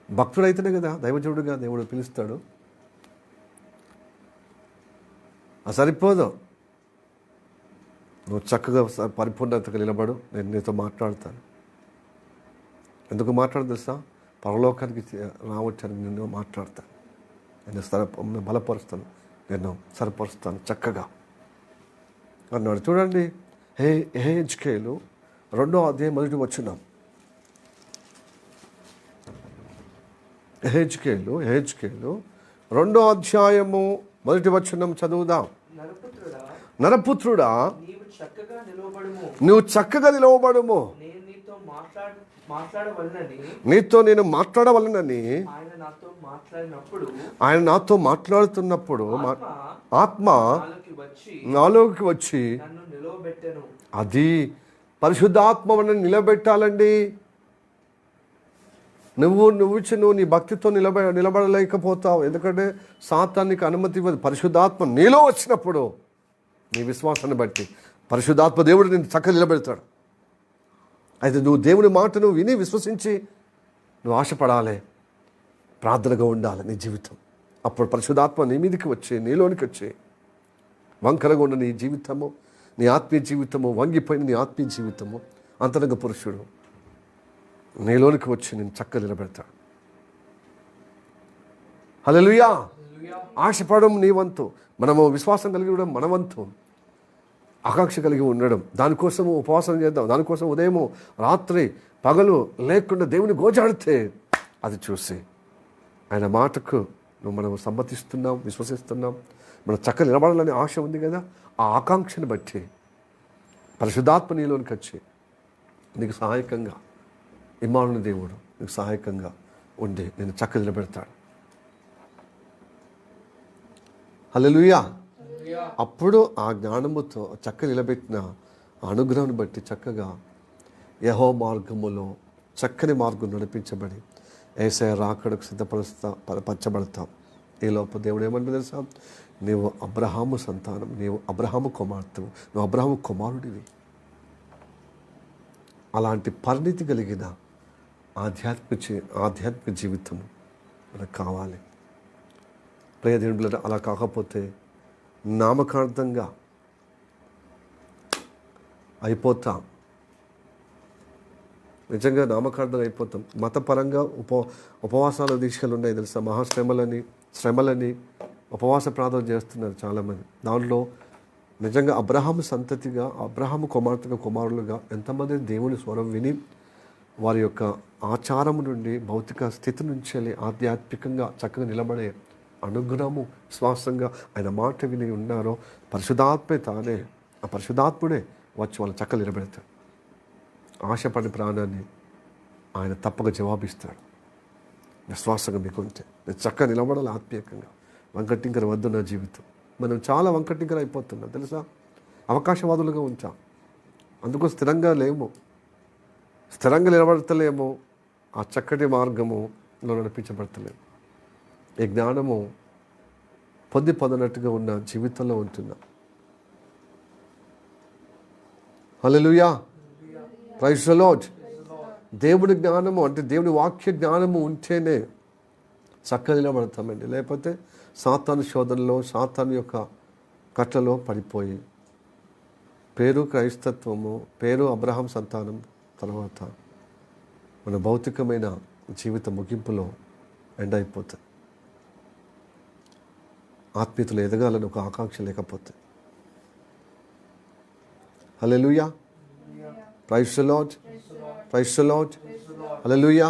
భక్తుడైతేనే కదా దైవజనుడిగా దేవుడు పిలుస్తాడు. అది సరిపోదు. నువ్వు చక్కగా పరిపూర్ణతగా నిలబడు, నేను నీతో మాట్లాడతాను. ఎందుకు మాట్లాడు తెలుసా? పరలోకానికి రావచ్చని నేను మాట్లాడతాను, నేను బలపరుస్తాను, నేను సరిపరుస్తాను చక్కగా అన్నాడు. చూడండి, హెజ్కేలు 2వ అధ్యాయం 1వ వచనం. హెజ్కేలు 2వ అధ్యాయము 1వ వచనం చదువుదాం. నరపుత్రుడా, నువ్వు చక్కగా నిలవబడుము, నీతో నేను మాట్లాడవలనని ఆయన నాతో మాట్లాడుతున్నప్పుడు ఆత్మ నాలోకి వచ్చి, అది పరిశుద్ధాత్మను నిలబెట్టాలండి. నువ్వు నీ భక్తితో నిలబడలేకపోతావు. ఎందుకంటే సాతానికి అనుమతి ఇవ్వదు. పరిశుద్ధాత్మ నీలో వచ్చినప్పుడు నీ విశ్వాసాన్ని బట్టి పరిశుద్ధాత్మ దేవుడు నిన్ను చక్కగా నిలబెడతాడు. అయితే నువ్వు దేవుని మాటను విని విశ్వసించి నువ్వు ఆశపడాలి, ప్రార్థనగా ఉండాలి నీ జీవితం. అప్పుడు పరిశుద్ధాత్మ నీ మీదకి వచ్చి, నీలోనికి వచ్చి వంకరగా ఉన్న నీ జీవితము, నీ ఆత్మీయ జీవితము, వంగిపోయిన నీ ఆత్మీయ జీవితము, అంతరంగ పురుషుడు నీలోనికి వచ్చి నేను చక్కగా నిలబెడతాడు. హల్లెలూయా. ఆశపడడం నీ వంతు, మనము విశ్వాసం కలిగి ఉండడం మన వంతు, ఆకాంక్ష కలిగి ఉండడం, దానికోసము ఉపవాసం చేద్దాం, దానికోసం ఉదయము రాత్రి పగలు లేకుండా దేవుని గోజాడితే అది చూసి ఆయన మాటకు మనం సమ్మతిస్తున్నాం, విశ్వసిస్తున్నాం, మన చక్కగా నిలబడాలని ఆశ ఉంది కదా, ఆ ఆకాంక్షను బట్టి పరిశుద్ధాత్మ నీలోనికి వచ్చి నీకు సహాయకంగా, ఇమ్మానుయేలు దేవుడు నీకు సహాయకంగా ఉండి నేను చక్కగా నిలబెడతాడు. హల్లెలూయా. అప్పుడు ఆ జ్ఞానముతో చక్కగా నిలబెట్టిన అనుగ్రహాన్ని బట్టి చక్కగా యెహోవా మార్గములో చక్కని మార్గం నడిపించబడి యేసయ్య రాకడకు పరచబడతాం. ఈ లోపు దేవుడు ఏమంటే తెలుసా, నీవు అబ్రహాము సంతానం, నీవు అబ్రహాము కుమార్తెవు, నువ్వు అబ్రహాము కుమారుడివి. అలాంటి పరిణితి కలిగిన ఆధ్యాత్మిక జీవితం మనకు కావాలి. ప్రియ దేవుని, అలా కాకపోతే నామకార్థంగా అయిపోతాం. నిజంగా నామకార్థంగా అయిపోతాం. మతపరంగా ఉపవాసాల దీక్షలు ఉన్నాయి తెలుసా, శ్రమలని ఉపవాస ప్రార్థన చేస్తున్నారు చాలామంది. దాంట్లో నిజంగా అబ్రహాము సంతతిగా, అబ్రహాము కుమారులుగా ఎంతమంది దేవుని స్వరం విని వారి యొక్క ఆచారం నుండి, భౌతిక స్థితి నుంచి వెళ్ళి ఆధ్యాత్మికంగా చక్కగా నిలబడే అనుగ్రహము, విశ్వాసంగా ఆయన మాట విని ఉన్నారో, పరిశుద్ధాత్మే తానే, ఆ పరిశుద్ధాత్ముడే వచ్చి వాళ్ళు చక్కగా నిలబెడతాడు. ఆశపడి ప్రాణాన్ని ఆయన తప్పక జవాబిస్తాడు. విశ్వాసంగా మీకుంటే నేను చక్కగా నిలబడాలి ఆత్మీయంగా. వంకటింకర వద్దు నా జీవితం. మనం చాలా వంకటింకర అయిపోతున్నాం తెలుసా, అవకాశవాదులుగా ఉంటాం. అందుకు స్థిరంగా లేము, స్థిరంగా నిలబడతలేము, ఆ చక్కటి మార్గములో నడిపించబడతలేము. ఈ జ్ఞానము పొందనట్టుగా ఉన్న జీవితంలో ఉంటున్నాం. హల్లెలూయా. Praise the Lord. దేవుని జ్ఞానము అంటే దేవుని వాక్య జ్ఞానము ఉంటేనే చక్కగా నిలబడతామండి. లేకపోతే సాతాను శోధనలో, సాతాను యొక్క కట్లలో పడిపోయి పేరు క్రైస్తత్వము, పేరు అబ్రహాం సంతానం తర్వాత మన భౌతికమైన జీవిత ముగింపులో ఎండ్ అయిపోతుంది. ఆత్మీయతలో ఎదగాలని ఒక ఆకాంక్ష లేకపోతే. హల్లెలూయా. Praise the Lord. Praise the Lord. హల్లెలూయా.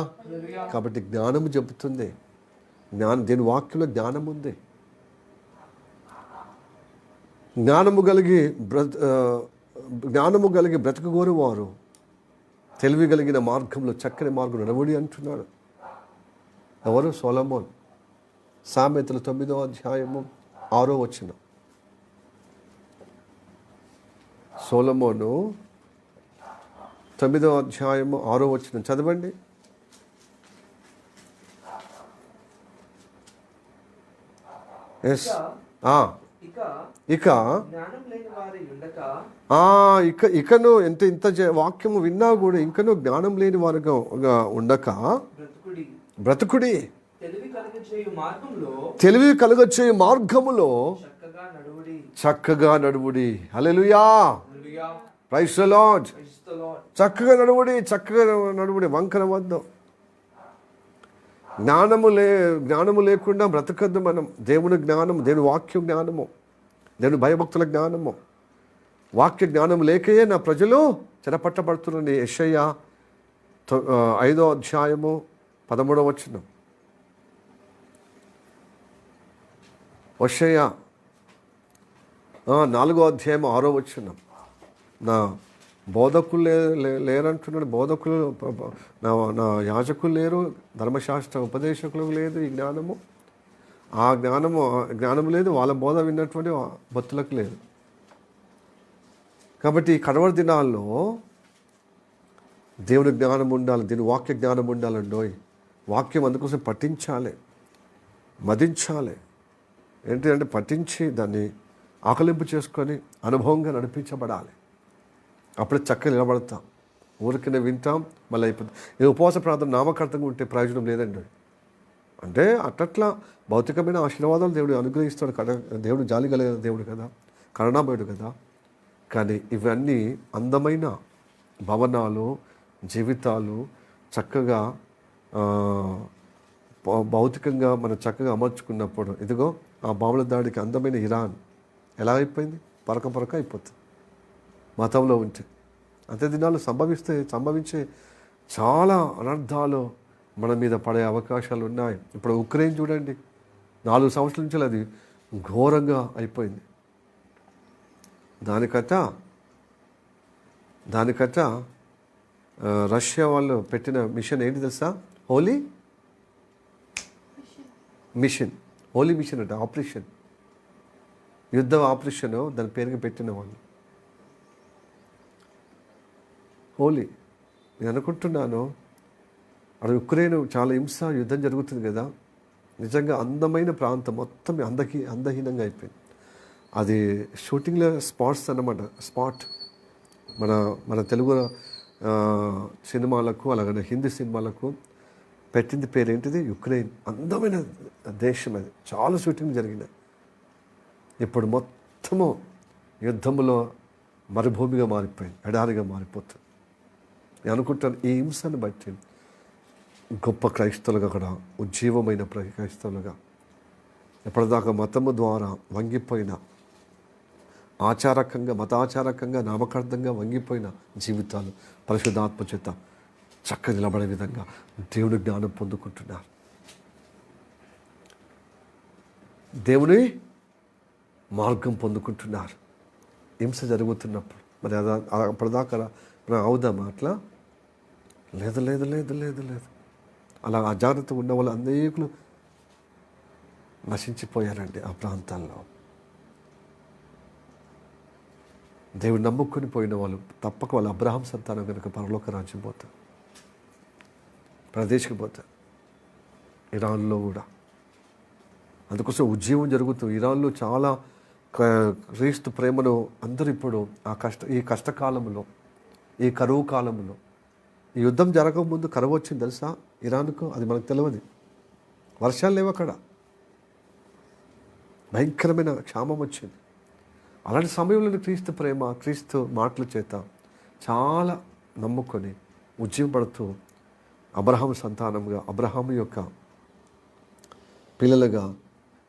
కాబట్టి జ్ఞానము చెబుతుంది, దేని వాక్యంలో జ్ఞానం ఉంది. జ్ఞానము కలిగి బ్రతకగోరు వారు తెలివి కలిగిన మార్గంలో చక్కని మార్గం నడవడి అంటున్నాడు. ఎవరు? సొలొమోన్. సామెతలు 9వ అధ్యాయము 6వ వచనం. సొలొమోను 9వ అధ్యాయము 6వ వచనం చదవండి. ఇకను ఇంత వాక్యము విన్నా కూడా ఇంకనూ జ్ఞానం లేని వారుగా ఉండక బ్రతుకుడి, తెలివి కలుగచేయు మార్గములో చక్కగా నడువుడి. హల్లెలూయా. Praise the Lord. చక్కగా నడువుడి, వంకర వద్దు. జ్ఞానము లేకుండా బ్రతకద్దు మనం. దేవుని జ్ఞానము, దేవుని వాక్య జ్ఞానము, దేవుని భయభక్తుల జ్ఞానము, వాక్య జ్ఞానం లేకయే నా ప్రజలు చెరపట్టబడుతున్నది. యెషయా 5వ అధ్యాయము 13వ వచనం. యెషయా 4వ అధ్యాయం 6వ వచనం. నా బోధకులు లేరంటున్నాడు. బోధకులు, నా యాజకులు లేరు, ధర్మశాస్త్ర ఉపదేశకులు లేదు ఈ జ్ఞానము. ఆ జ్ఞానము లేదు, వాళ్ళ బోధ విన్నటువంటి భక్తులకు లేదు. కాబట్టి ఈ కడవరి దినాల్లో దేవుని జ్ఞానం ఉండాలి, దీని వాక్య జ్ఞానం ఉండాలండోయ్. వాక్యం అందుకోసం పఠించాలి, మదించాలి. ఏంటంటే పఠించి దాన్ని ఆకలింపు చేసుకొని అనుభవంగా నడిపించబడాలి. అప్పుడే చక్కగా నిలబడతాం. ఊరికనే వింటాం మళ్ళీ అయిపోతుంది. ఈ ఉపవాస ప్రార్థన నామకార్థంగా ఉంటే ప్రయోజనం లేదండి. అంటే అట్లా భౌతికమైన ఆశీర్వాదాలు దేవుడు అనుగ్రహిస్తాడు. దేవుడు జాలి కలిగిన దేవుడు కదా, కరుణామయుడు కదా. కానీ ఇవన్నీ అందమైన భవనాలు, జీవితాలు చక్కగా భౌతికంగా మనం చక్కగా అమర్చుకున్నప్పుడు ఇదిగో ఆ బాంబుల దాడికి అందమైన ఇరాన్ ఎలా అయిపోయింది? పరక అయిపోతుంది మతంలో ఉంటే. అంతే దినాలు సంభవించే చాలా అనర్థాలు మన మీద పడే అవకాశాలు ఉన్నాయి. ఇప్పుడు ఉక్రెయిన్ చూడండి, 4 సంవత్సరాల నుంచి అది ఘోరంగా అయిపోయింది. దానికట రష్యా వాళ్ళు పెట్టిన మిషన్ ఏంటి తెలుసా? హోలీ మిషన్ అంటే ఆపరేషన్, యుద్ధ ఆపరేషన్, దాని పేరుగా పెట్టిన వాళ్ళు హోలీ. నేను అనుకుంటున్నాను అది ఉక్రెయిన్ చాలా యుద్ధం జరుగుతుంది కదా, నిజంగా అందమైన ప్రాంతం మొత్తం అందహీనంగా అయిపోయింది. అది షూటింగ్లో స్పాట్స్ అన్నమాట. మన తెలుగు సినిమాలకు అలాగే హిందీ సినిమాలకు పెట్టింది పేరు ఏంటిది? యుక్రెయిన్. అందమైన దేశం అది, చాలా షూటింగ్ జరిగినాయి. ఇప్పుడు మొత్తము యుద్ధంలో మరుభూమిగా మారిపోయింది, ఎడారిగా మారిపోతుంది. నేను అనుకుంటాను ఈ హింసను బట్టి గొప్ప క్రైస్తవులుగా అక్కడ ఉజ్జీవమైన క్రైస్తవులుగా ఎప్పటిదాకా మతము ద్వారా వంగిపోయిన మతాచారకంగా నామకార్థంగా వంగిపోయిన జీవితాలు పరిశుద్ధాత్మ చేత చక్కగా నిలబడే విధంగా దేవుని జ్ఞానం పొందుకుంటున్నారు. దేవుని మార్గం పొందుకుంటున్నారు హింస జరుగుతున్నప్పుడు. మరి అప్పటిదాకా మనం అవుదామా అట్లా? లేదు. అలా అజాగ్రత్త ఉన్న వాళ్ళు అనేకులు నశించిపోయారండి ఆ ప్రాంతాల్లో. దేవుడు నమ్ముకొని పోయిన వాళ్ళు తప్పక వాళ్ళు అబ్రహాం సంతానం కనుక పరలోక రాజ్యం పోతారు, ప్రదేశ్కి పోతారు. ఇరాన్లో కూడా అందుకోసం ఉద్యమం జరుగుతుంది. ఇరాన్లో చాలా క్రీస్తు ప్రేమను అందరూ ఇప్పుడు ఈ కష్టకాలంలో, ఈ కరువు కాలంలో, ఈ యుద్ధం జరగకముందు కరువు వచ్చింది తెలుసా ఇరాన్కు? అది మనకు తెలియదు. వర్షాలు లేవు అక్కడ, భయంకరమైన క్షామం వచ్చింది. అలాంటి సమయంలో క్రీస్తు ప్రేమ, క్రీస్తు మాటల చేత చాలా నమ్ముకొని ఉజ్జీవపడుతూ అబ్రహాము సంతానంగా, అబ్రహాము యొక్క పిల్లలుగా,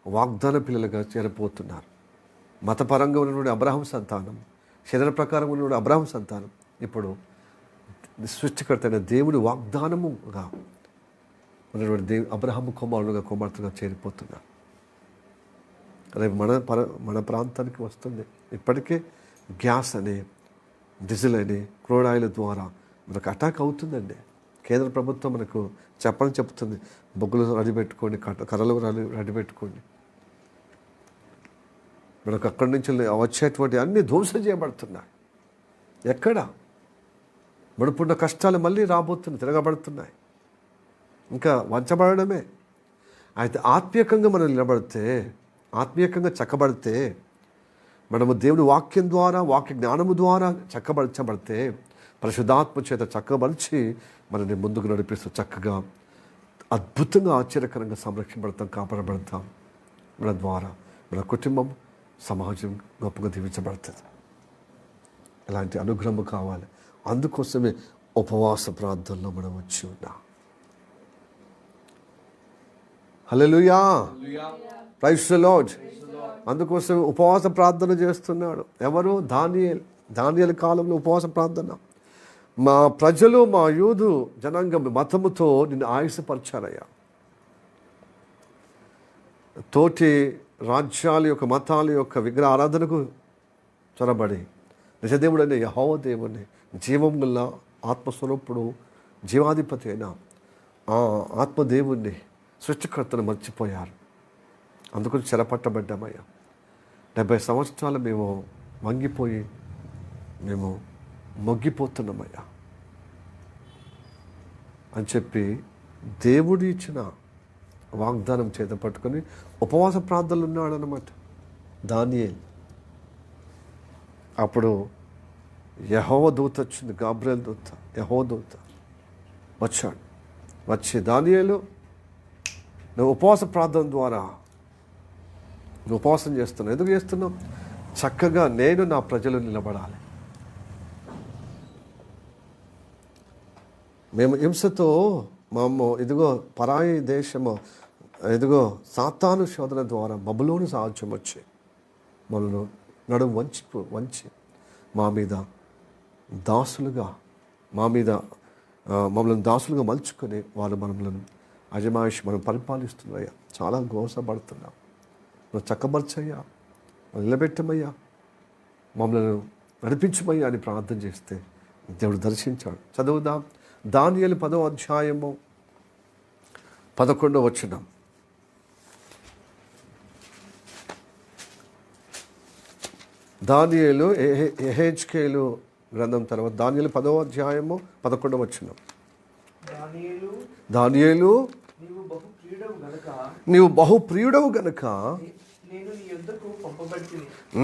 వాగ్దాన పిల్లలుగా చేరిపోతున్నారు. మతపరంగా ఉన్నటువంటి అబ్రహాం సంతానం, శరీర ప్రకారం ఉన్నటువంటి అబ్రహాం సంతానం ఇప్పుడు సృష్టికర్త అయిన దేవుడి వాగ్దానముగా ఉన్నటువంటి అబ్రహాము కుమార్తెగా చేరిపోతున్నారు. రేపు మన ప్రాంతానికి వస్తుంది. ఇప్పటికే గ్యాస్ అని, డీజిల్ అని, క్రూడ్ ఆయిల్ ద్వారా మనకు అటాక్ అవుతుందండి. కేంద్ర ప్రభుత్వం మనకు చెప్తుంది, బొగ్గులు రెడీ పెట్టుకోండి, కర్రలు రెడీ పెట్టుకోండి. మనకు అక్కడి నుంచి వచ్చేటువంటి అన్ని ధ్వంసం చేయబడుతున్నాయి. ఎక్కడ మనకున్న కష్టాలు మళ్ళీ రాబోతున్నాయి, తిరగబడుతున్నాయి. ఇంకా వంచబడమే. అయితే ఆత్మీయంగా మనం నిలబడితే, ఆత్మీయంగా చక్కబడితే, మనము దేవుని వాక్యం ద్వారా, వాక్య జ్ఞానము ద్వారా చక్కబరచబడితే, పరిశుద్ధాత్మ చేత చక్కబరిచి మనల్ని ముందుకు నడిపిస్తూ చక్కగా అద్భుతంగా ఆశ్చర్యకరంగా సంరక్షించబడతాం, కాపాడబడతాం. మన ద్వారా మన కుటుంబం, సమాజం గొప్పగా దీవించబడుతుంది. ఇలాంటి అనుగ్రహం కావాలి. అందుకోసమే ఉపవాస ప్రార్థనలో మనం వచ్చి ఉన్నాం. హల్లెలూయా, ప్రైజ్ ది లార్డ్. అందుకోసం ఉపవాస ప్రార్థన చేస్తున్నాడు. ఎవరు? దానియేలు కాలంలో ఉపవాస ప్రార్థన. మా ప్రజలు, మా యూదు జనాంగం మతముతో నిన్ను ఆయుసపరిచారయ్యా. తోటి రాజ్యాల యొక్క, మతాల యొక్క విగ్రహ ఆరాధనకు చొరబడి నిజదేవుడు అనే యెహోవా దేవుని, జీవం గల ఆత్మస్వరూపుడు, జీవాధిపతి అయిన ఆ ఆత్మదేవుణ్ణి, సృష్టికర్తను మర్చిపోయారు. అందుకని చెరపట్టబడ్డామయ్యా. 70 సంవత్సరాలు మేము వంగిపోయి మేము మొగ్గిపోతున్నామయ్యా అని చెప్పి దేవుడు ఇచ్చిన వాగ్దానం చేత పట్టుకొని ఉపవాస ప్రార్థనలు ఉన్నాడు అన్నమాట దానియేలు. అప్పుడు యెహోవా దూత వచ్చింది, గాబ్రియల్ దూత, యెహోవా దూత వచ్చాడు. వచ్చి దానియేలు, నువ్వు ఉపవాస ప్రార్థన ద్వారా నువ్వు ఉపవాసం చేస్తున్నావు. ఎందుకు చేస్తున్నావు? చక్కగా నేను నా ప్రజలు నిలబడాలి. మేము హింసతో ఇదిగో పరాయి దేశము, ఇదిగో సాతాను శోధన ద్వారా బబులోను సాధ్యం వచ్చి మనను నడుము వంచి మా మీద దాసులుగా మమ్మల్ని దాసులుగా మలుచుకొని వారు మనల్ని అజమాయిషి మనం పరిపాలిస్తున్నాయ్యా. చాలా గోసపడుతున్నాం. నువ్వు చక్కబరచయ్యా, నిలబెట్టమయ్యా, మమ్మల్ని నడిపించమయ్యా అని ప్రార్థన చేస్తే దేవుడు దర్శించాడు. చదువుదాం. దానియేలు 10వ అధ్యాయము 11వ వచనం. దానియేలు యెహెజ్కేలు గ్రంథం తర్వాత దానియేలు 10వ అధ్యాయము 11వ వచనం. దానియేలు నీవు బహుప్రియుడవు గనుక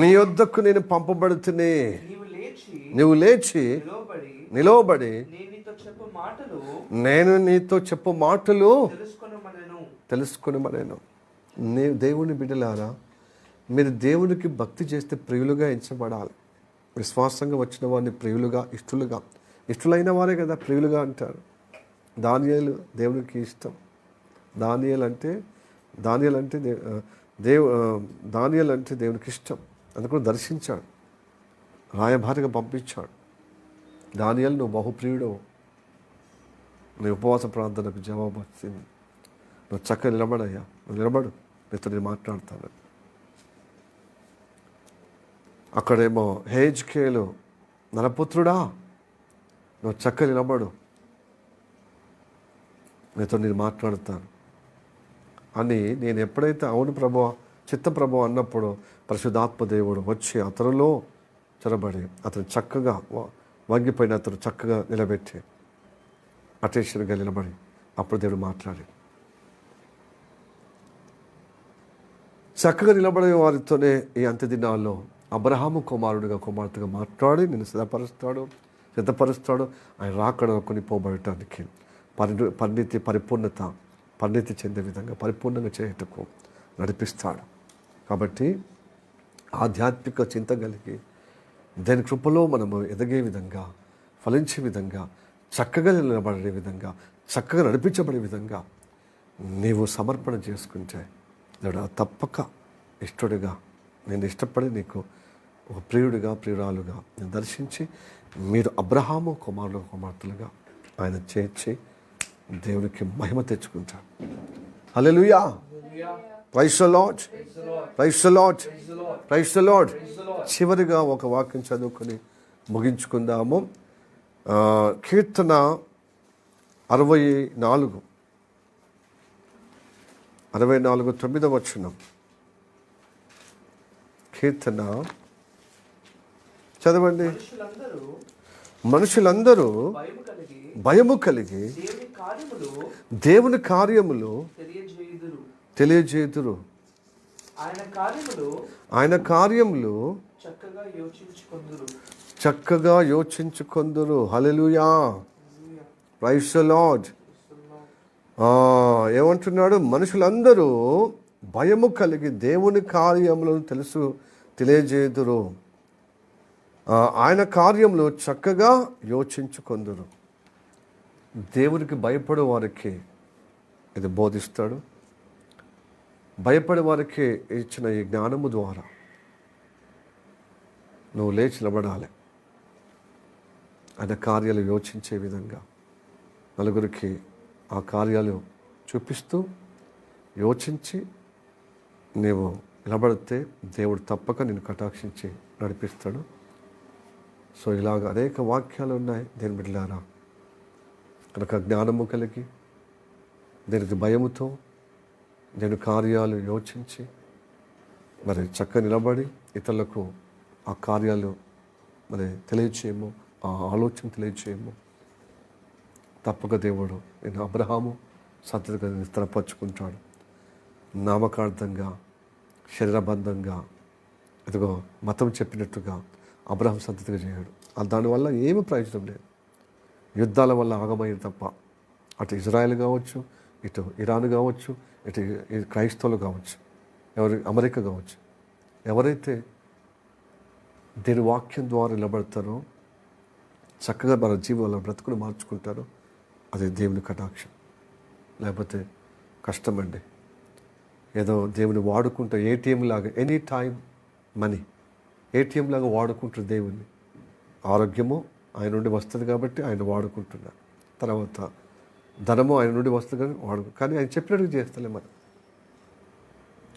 నీ యొద్దకు నేను పంపబడుతునే. నీవు లేచి నిలవబడి నేను నీతో చెప్పు మాటలు తెలుసుకొనమనెను. దేవుని బిడ్డలారా, మీరు దేవునికి భక్తి చేస్తే ప్రియులుగా ఎంచబడాలి. విశ్వాసంగా వచ్చిన వారిని ప్రియులుగా, ఇష్టలైన వారే కదా ప్రియులుగా అంటారు. దానియేలు దేవునికి ఇష్టం. దానియేలు అంటే దేవునికి ఇష్టం. అందుకని దర్శించాడు, రాయభారిగా పంపించాడు. దానియేలు నువ్వు బహుప్రియుడు, నీ ఉపవాస ప్రార్థనకు జవాబు వచ్చింది. నువ్వు చక్కగా నిలబడయ్యా, నువ్వు నిలబడు, నీతో నేను మాట్లాడతాను. అక్కడేమో యెహెజ్కేలు నరపుత్రుడా నువ్వు చక్కగా నిలబడు, నీతో నేను మాట్లాడతాను అని నేను ఎప్పుడైతే అవును ప్రభువా, చిత్త ప్రభువా అన్నప్పుడు పరిశుద్ధాత్మ దేవుడు వచ్చి అతనిలో చొరబడి అతను చక్కగా వంగిపోయిన అతను చక్కగా నిలబెట్టి అటెన్షన్గా నిలబడి అప్పుడు దేవుడు మాట్లాడి చక్కగా నిలబడే వారితోనే ఈ అంత్య దినాల్లో అబ్రహాము కుమార్తెగా మాట్లాడి నేను సిద్ధపరుస్తాడు. ఆయన రాకడ కొని పోబడటానికి పరిణితి చెందే విధంగా పరిపూర్ణంగా చేయటకు నడిపిస్తాడు. కాబట్టి ఆధ్యాత్మిక చింత కలిగి దాని కృపలో మనము ఎదగే విధంగా, ఫలించే విధంగా, చక్కగా నిలబడే విధంగా, చక్కగా నడిపించబడే విధంగా నీవు సమర్పణ చేసుకుంటే దేవుడు తప్పక ఇష్టడుగా, నేను ఇష్టపడి నీకు ఒక ప్రియురాలుగా నేను దర్శించి మీరు అబ్రహాము కుమార్తెలుగా ఆయన చేర్చి దేవునికి మహిమ తెచ్చుకుంటాడు. హల్లెలూయా. Praise the Lord. Praise the Lord. Praise the Lord. చివరిగా ఒక వాక్యం చదువుకొని ముగించుకుందాము. కీర్తన 64 9వ వచనం. కీర్తన చదవండి. మనుషులందరూ భయము కలిగి దేవుని కార్యములు తెలియజేయుదురు. ఆయన కార్యములు చక్కగా యోచించుకొందురు. హల్లెలూయా. Praise the Lord. ఏమంటున్నాడు? మనుషులందరూ భయము కలిగి దేవుని కార్యములను తెలియజేయుదురు. ఆయన కార్యములు చక్కగా యోచించుకొందురు. దేవునికి భయపడే వారికి ఇది బోధిస్తాడు. భయపడే వారికి ఇచ్చిన ఈ జ్ఞానము ద్వారా నువ్వు లేచి నిలబడాలి. ఆయన కార్యాలు యోచించే విధంగా నలుగురికి ఆ కార్యాలు చూపిస్తూ యోచించి నీవు నిలబడితే దేవుడు తప్పక నిన్ను కటాక్షించి నడిపిస్తాడు. సో ఇలాగ అనేక వాక్యాలు ఉన్నాయి దేని బిడ్డలారా. కనుక జ్ఞానము కలిగి దీనికి భయముతో నేను కార్యాలు యోచించి మరి చక్కగా నిలబడి ఇతరులకు ఆ కార్యాలు మరి తెలియచేయము, ఆ ఆలోచన తెలియచేయము. తప్పక దేవుడు నేను అబ్రహాము సంతతిగా స్థిరపరచుకుంటాడు. నామకార్థంగా, శరీరబంధంగా, ఇదిగో మతం చెప్పినట్టుగా అబ్రహాం సంతతిగా చేయడు. దానివల్ల ఏమి ప్రయోజనం లేదు. యుద్ధాల వల్ల ఆగమయ్యేది తప్ప. అటు ఇజ్రాయెల్ కావచ్చు, ఇటు ఇరాన్ కావచ్చు, ఇటు క్రైస్తవులు కావచ్చు, అమెరికా కావచ్చు, ఎవరైతే దేని వాక్యం ద్వారా నిలబడతారో, చక్కగా మన జీవితంలో బ్రతుకుని మార్చుకుంటారో అది దేవుని కటాక్షం. లేకపోతే కష్టమండి. ఏదో దేవుని వాడుకుంటూ ఏటీఎం లాగా ఎనీ టైం మనీ ఏటీఎం లాగా వాడుకుంటారు దేవుణ్ణి. ఆరోగ్యము ఆయన నుండి వస్తుంది కాబట్టి ఆయన వాడుకుంటున్నారు. తర్వాత ధనము ఆయన నుండి వస్తుంది కానీ కానీ ఆయన చెప్పినట్టు చేస్తలే మనం.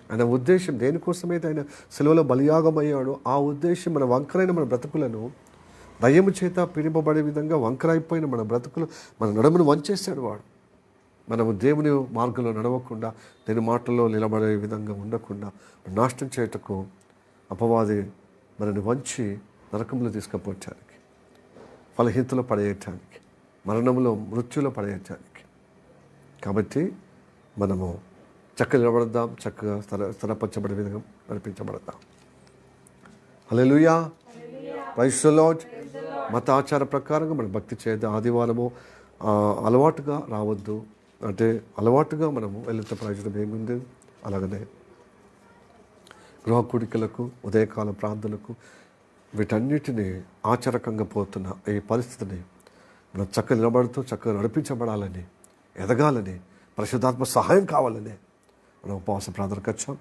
ఆయన ఉద్దేశం దేనికోసమైతే ఆయన సెలవులో బలియాగం అయ్యాడో ఆ ఉద్దేశం మన వంకరైన మన బ్రతుకులను దయ్యము చేత పీడింపబడే విధంగా వంకరైపోయిన మన బ్రతుకులు మన నడుమును వంచేశాడు వాడు. మనము దేవుని మార్గంలో నడవకుండా, దేని మాటల్లో నిలబడే విధంగా ఉండకుండా నాశనం చేయటకు అపవాది మనని వంచి నరకంలో తీసుకుపోవటానికి, ఫలహీనతలో పడేయటానికి, మరణంలో మృత్యులో పడేయటానికి. కాబట్టి మనము చక్కగా నిలబడదాం, చక్కగా స్థిరపరచబడే విధంగా నడిపించబడదాం. హల్లెలూయా, ప్రైజ్ ది లార్డ్. మత ఆచార ప్రకారంగా మనం భక్తి చేద్దాం. ఆదివారము అలవాటుగా రావద్దు, అంటే అలవాటుగా మనము వెళ్తే ప్రయోజనం ఏముంది. అలాగనే గృహ కూడికలకు, ఉదయకాల ప్రార్థనలకు, వీటన్నిటినీ ఆచారకంగా పోతున్న ఈ పరిస్థితిని మనం చక్కగా నిలబడుతూ చక్కగా నడిపించబడాలని, ఎదగాలని, పరిశుద్ధాత్మ సహాయం కావాలని మనం ఉపవాస ప్రార్థనకు వచ్చాం.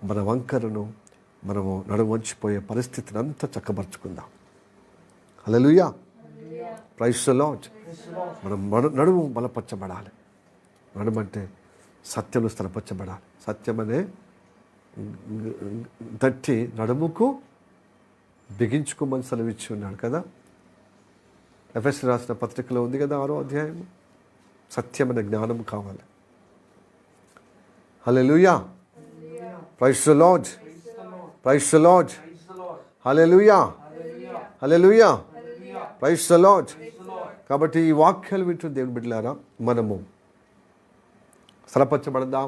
మన వంకరను మనము నడుము వంచిపోయే పరిస్థితిని అంతా చక్కబరుచుకుందాం. హల్లెలూయా, ప్రైజ్ ది లార్డ్. మనం నడుము బలపరచబడాలి. నడుమంటే సత్యంలో స్థిరపరచబడాలి. సత్యం అనే తట్టి నడుముకు బిగించుకోమని సెలవిచ్చి ఉన్నాడు కదా. ఎఫెసీ రాసిన పత్రికలో ఉంది కదా 6వ అధ్యాయం. సత్యం అనే జ్ఞానం కావాలి. హల్లెలూయా, praise the Lord, praise the Lord. హల్లెలూయా, హల్లెలూయా, ప్రైజ్ ది లార్డ్. కాబట్టి ఈ వాక్యాలు వింటున్న దేవుని బిడ్డలారా, మనము స్థిరపరచబడదాం.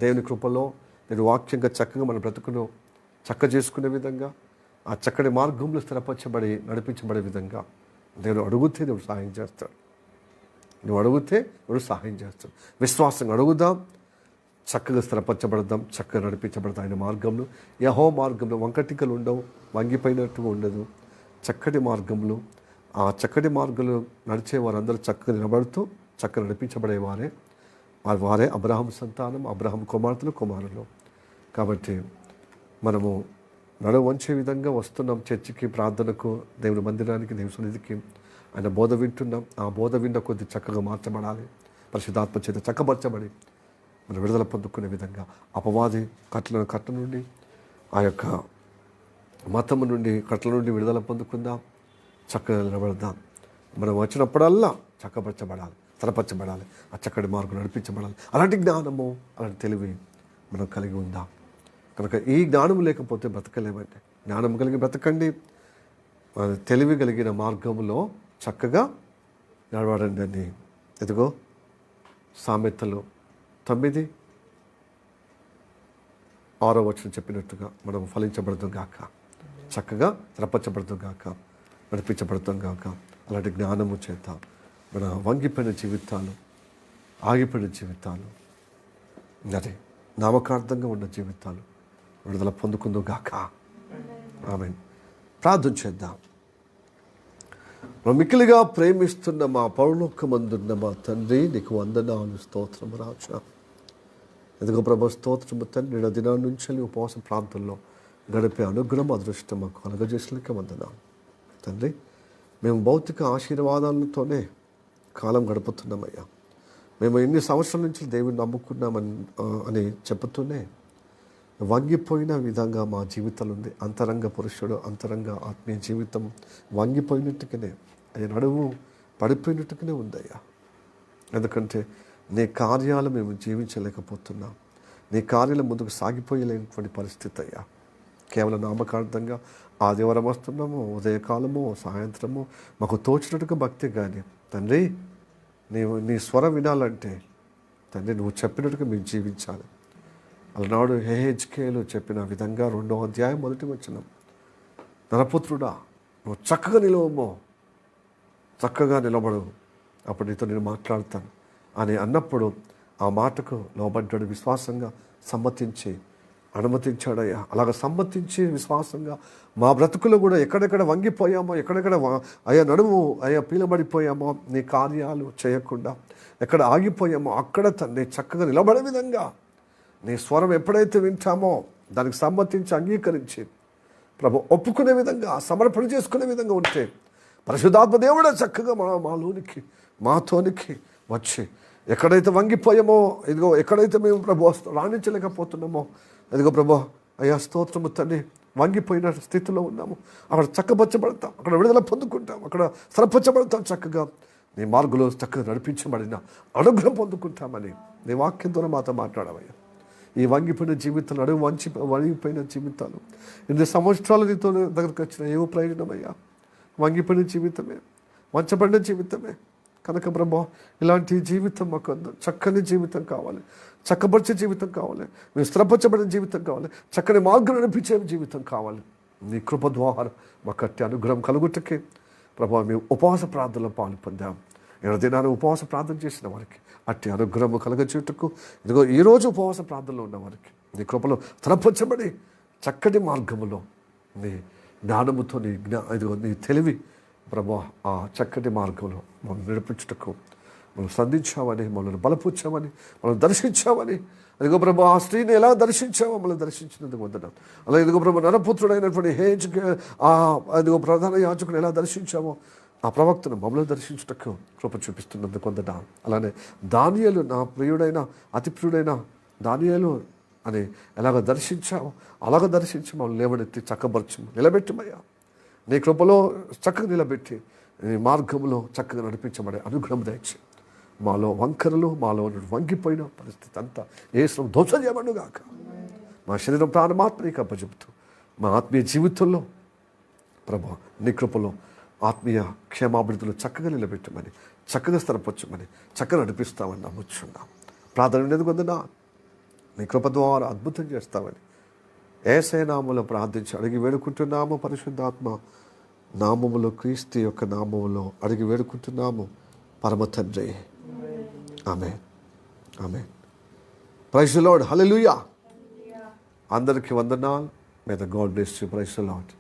దేవుని కృపలో, దేవుని వాక్యంగా చక్కగా మన బ్రతుకును చక్క చేసుకునే విధంగా, ఆ చక్కటి మార్గంలో స్థిరపరచబడి నడిపించబడే విధంగా దేవుడు అడిగితే దేవుడు సహాయం చేస్తాడు. నువ్వు అడిగితే దేవుడు సహాయం చేస్తాడు. విశ్వాసంగా అడుగుదాం, చక్కగా స్థిరపరచబడదాం, చక్కగా నడిపించబడతాం ఆయన మార్గంలో. యెహోవా మార్గంలో వంకటికలు ఉండవు, వంగిపోయినట్టుగా ఉండదు. చక్కటి మార్గంలో, ఆ చక్కటి మార్గంలో నడిచే వారందరూ చక్కగా నిలబడుతూ చక్కగా నడిపించబడేవారే. వారే అబ్రహాం సంతానం, అబ్రహాం కుమారులు. కాబట్టి మనము నడుము వంచే విధంగా వస్తున్నాం చర్చికి, ప్రార్థనకు, దేవుని మందిరానికి, దేవుని సన్నిధికి. ఆయన బోధ వింటున్నాం. ఆ బోధ విన్న కొద్ది చక్కగా మార్చబడాలి. పరిశుద్ధాత్మ చేత చక్కపరచబడి మనం విడుదల పొందుకునే విధంగా అపవాది కట్ల నుండి, ఆ యొక్క మతము నుండి, కట్ల నుండి విడుదల పొందుకుందాం. చక్కగా నిలబడదాం. మనం వచ్చినప్పుడల్లా చక్కపరచబడాలి, స్థిరపరచబడాలి, ఆ చక్కటి మార్గం నడిపించబడాలి. అలాంటి జ్ఞానము, అలాంటి తెలివి మనం కలిగి ఉందాం. కనుక ఈ జ్ఞానము లేకపోతే బ్రతకలేమంటే, జ్ఞానం కలిగి బ్రతకండి, తెలివి కలిగిన మార్గంలో చక్కగా నడవడండి అని ఎదుగో సామెతలు 9:6 చెప్పినట్టుగా మనం ఫలించబడతాం గాక, చక్కగా స్థిరపరచబడతాం గాక, నడిపించబడతాం గాక. అలాంటి జ్ఞానము చేత మన వంగిపోయిన జీవితాలు, ఆగిపోయిన జీవితాలు, అదే నామకార్థంగా ఉన్న జీవితాలు విడుదల పొందుకుందో గాక. ఆమేన్. ప్రార్థన చేద్దాం. మిక్కిలిగా ప్రేమిస్తున్న మా పరలోకమందున్న మా తండ్రి, నీకు వందనాలు, స్తోత్రము రాజా. ఎదుగో ప్రభు, స్తోత్రము తండ్రి. దినాల నుంచి ఉపవాస ప్రాంతంలో గడిపే అనుగ్రహం, అదృష్టం మాకు కలగజేసలేక వందనాలు తండ్రి. మేము భౌతిక ఆశీర్వాదాలతోనే కాలం గడుపుతున్నామయ్యా. మేము ఎన్ని సంవత్సరాల నుంచి దేవుని నమ్ముకున్నామని అని చెబుతూనే వంగిపోయిన విధంగా మా జీవితాలు ఉంది. అంతరంగ పురుషుడు, అంతరంగ ఆత్మీయ జీవితం వంగిపోయినట్టుగానే, అది నడుము పడిపోయినట్టుగానే ఉందయ్యా. ఎందుకంటే నీ కార్యాలు మేము జీవించలేకపోతున్నాం. నీ కార్యాలు ముందుకు సాగిపోయలేనటువంటి పరిస్థితి అయ్యా. కేవలం నామకార్థంగా ఆదివారం వస్తున్నాము, ఉదయకాలము, సాయంత్రము, మాకు తోచినట్టుగా భక్తి. కానీ తండ్రి, నీ స్వరం వినాలంటే తండ్రి నువ్వు చెప్పినట్టుగా మేము జీవించాలి. అలనాడు హెహెజ్కేలు చెప్పిన విధంగా 2వ అధ్యాయం 1వ వచనం, నరపుత్రుడా నువ్వు చక్కగా నిలవమో, చక్కగా నిలబడు, అప్పుడు నీతో నేను మాట్లాడతాను అని అన్నప్పుడు ఆ మాటకు లోబడ్డాడు. విశ్వాసంగా సమ్మతించి అనుమతించాడయ్యా. అలాగ సమ్మతించి విశ్వాసంగా మా బ్రతుకులో కూడా ఎక్కడెక్కడ వంగిపోయామో, ఎక్కడెక్కడ అయ్యా నడుము అయ్యా పీలబడిపోయామో, నీ కార్యాలు చేయకుండా ఎక్కడ ఆగిపోయామో అక్కడ తండ్రి చక్కగా నిలబడే విధంగా నీ స్వరం ఎప్పుడైతే వింటామో దానికి సమ్మతించి అంగీకరించి ప్రభు ఒప్పుకునే విధంగా సమర్పణ చేసుకునే విధంగా ఉంటే పరిశుద్ధాత్మ దేవుడే చక్కగా మాలోనికి మాతోనికి వచ్చి ఎక్కడైతే వంగిపోయామో, ఇదిగో ఎక్కడైతే మేము ప్రభు రాణించలేకపోతున్నామో, ఇదిగో ప్రభు అయ్యా స్తోత్రము తండ్రి, వంగిపోయిన స్థితిలో ఉన్నాము, అక్కడ చక్కపరచబడతాం, అక్కడ విడుదల పొందుకుంటాం, అక్కడ స్థిరపరచబడతాం, చక్కగా నీ మార్గంలో చక్కగా నడిపించబడిన అనుగ్రహం పొందుకుంటామని నీ వాక్యం ద్వారా మాతో మాట్లాడవయ్యా. ఈ వంగిపోయిన జీవితాలు, అడుగు వంగిపోయిన జీవితాలు 8 సంవత్సరాలు నీతో దగ్గరికి వచ్చిన ఏవో ప్రయోజనమయ్యా. వంగిపోయిన జీవితమే, వంచబడిన జీవితమే కనుక ప్రభా ఇలాంటి జీవితం మాకు చక్కని జీవితం కావాలి, చక్కపరిచే జీవితం కావాలి, మేము స్థిరపరచబడిన జీవితం కావాలి, చక్కని మార్గం నడిపించే జీవితం కావాలి. నీ కృప ద్వారా మాకు అట్టి అనుగ్రహం కలుగుటకే ప్రభా మేము ఉపవాస ప్రార్థనలో పాలు పొందాం. 7 దినాలు ఉపవాస ప్రార్థన చేసిన వారికి అట్టి అనుగ్రహం కలగచేటుకు ఇదిగో ఈరోజు ఉపవాస ప్రార్థనలో ఉన్న వారికి నీ కృపలో స్థిరపరచబడి చక్కటి మార్గములో నీ జ్ఞానముతో ఇదిగో నీ తెలివి ప్రభా ఆ చక్కటి మార్గంలో మనం నడిపించుటకు మనం సంధించామని, మనల్ని బలపూర్చామని, మనం దర్శించామని, అదిగో ప్రభు ఆ స్త్రీని ఎలా దర్శించామో మనల్ని దర్శించినందుకు వందనం. అలాగే ఇదిగో ప్రభు నరపుత్రుడైనటువంటి అదిగో ప్రధాన యాజకుని ఎలా దర్శించామో ఆ ప్రవక్తను మమ్మల్ని దర్శించుటకు కృప చూపిస్తున్నందుకు వందనం. అలానే దానియేలు, నా ప్రియుడైన అతి ప్రియుడైన దానియేలు అని ఎలాగ దర్శించామో అలాగ దర్శించి మమ్మల్ని లేవనెత్తి చక్కబరచు నిలబెట్టమయ్యా. నీ కృపలో చక్కగా నిలబెట్టి నీ మార్గంలో చక్కగా నడిపించబడే అనుగ్రహం దయచి మాలో వంకరలు, మాలో వంగిపోయిన పరిస్థితి అంతా యేసు ధ్వంసం చేయబడుగాక. మా శరీరం ప్రాణమాత్మీక అప్పచెబుతూ మా ఆత్మీయ జీవితంలో ప్రభా నీ కృపలో ఆత్మీయ క్షేమాభివృద్ధిలో చక్కగా నిలబెట్టమని, చక్కగా స్థిరపరచమని, చక్కగా నడిపిస్తామని నమ్ముచున్నాం. ప్రార్థన ఉండేందుకు వందనా. నీ కృప ద్వారా అద్భుతం చేస్తామని యేసయ్య నామములో ప్రార్థించి అడిగి వేడుకుంటున్నాము. పరిశుద్ధాత్మ నామములో, క్రీస్తు యొక్క నామములో అడిగి వేడుకుంటున్నాము పరమ తండ్రి. ఆమేన్, ఆమేన్. Praise the Lord. హల్లెలూయా. అందరికీ వందనాలు. May the God bless you. Praise the lord.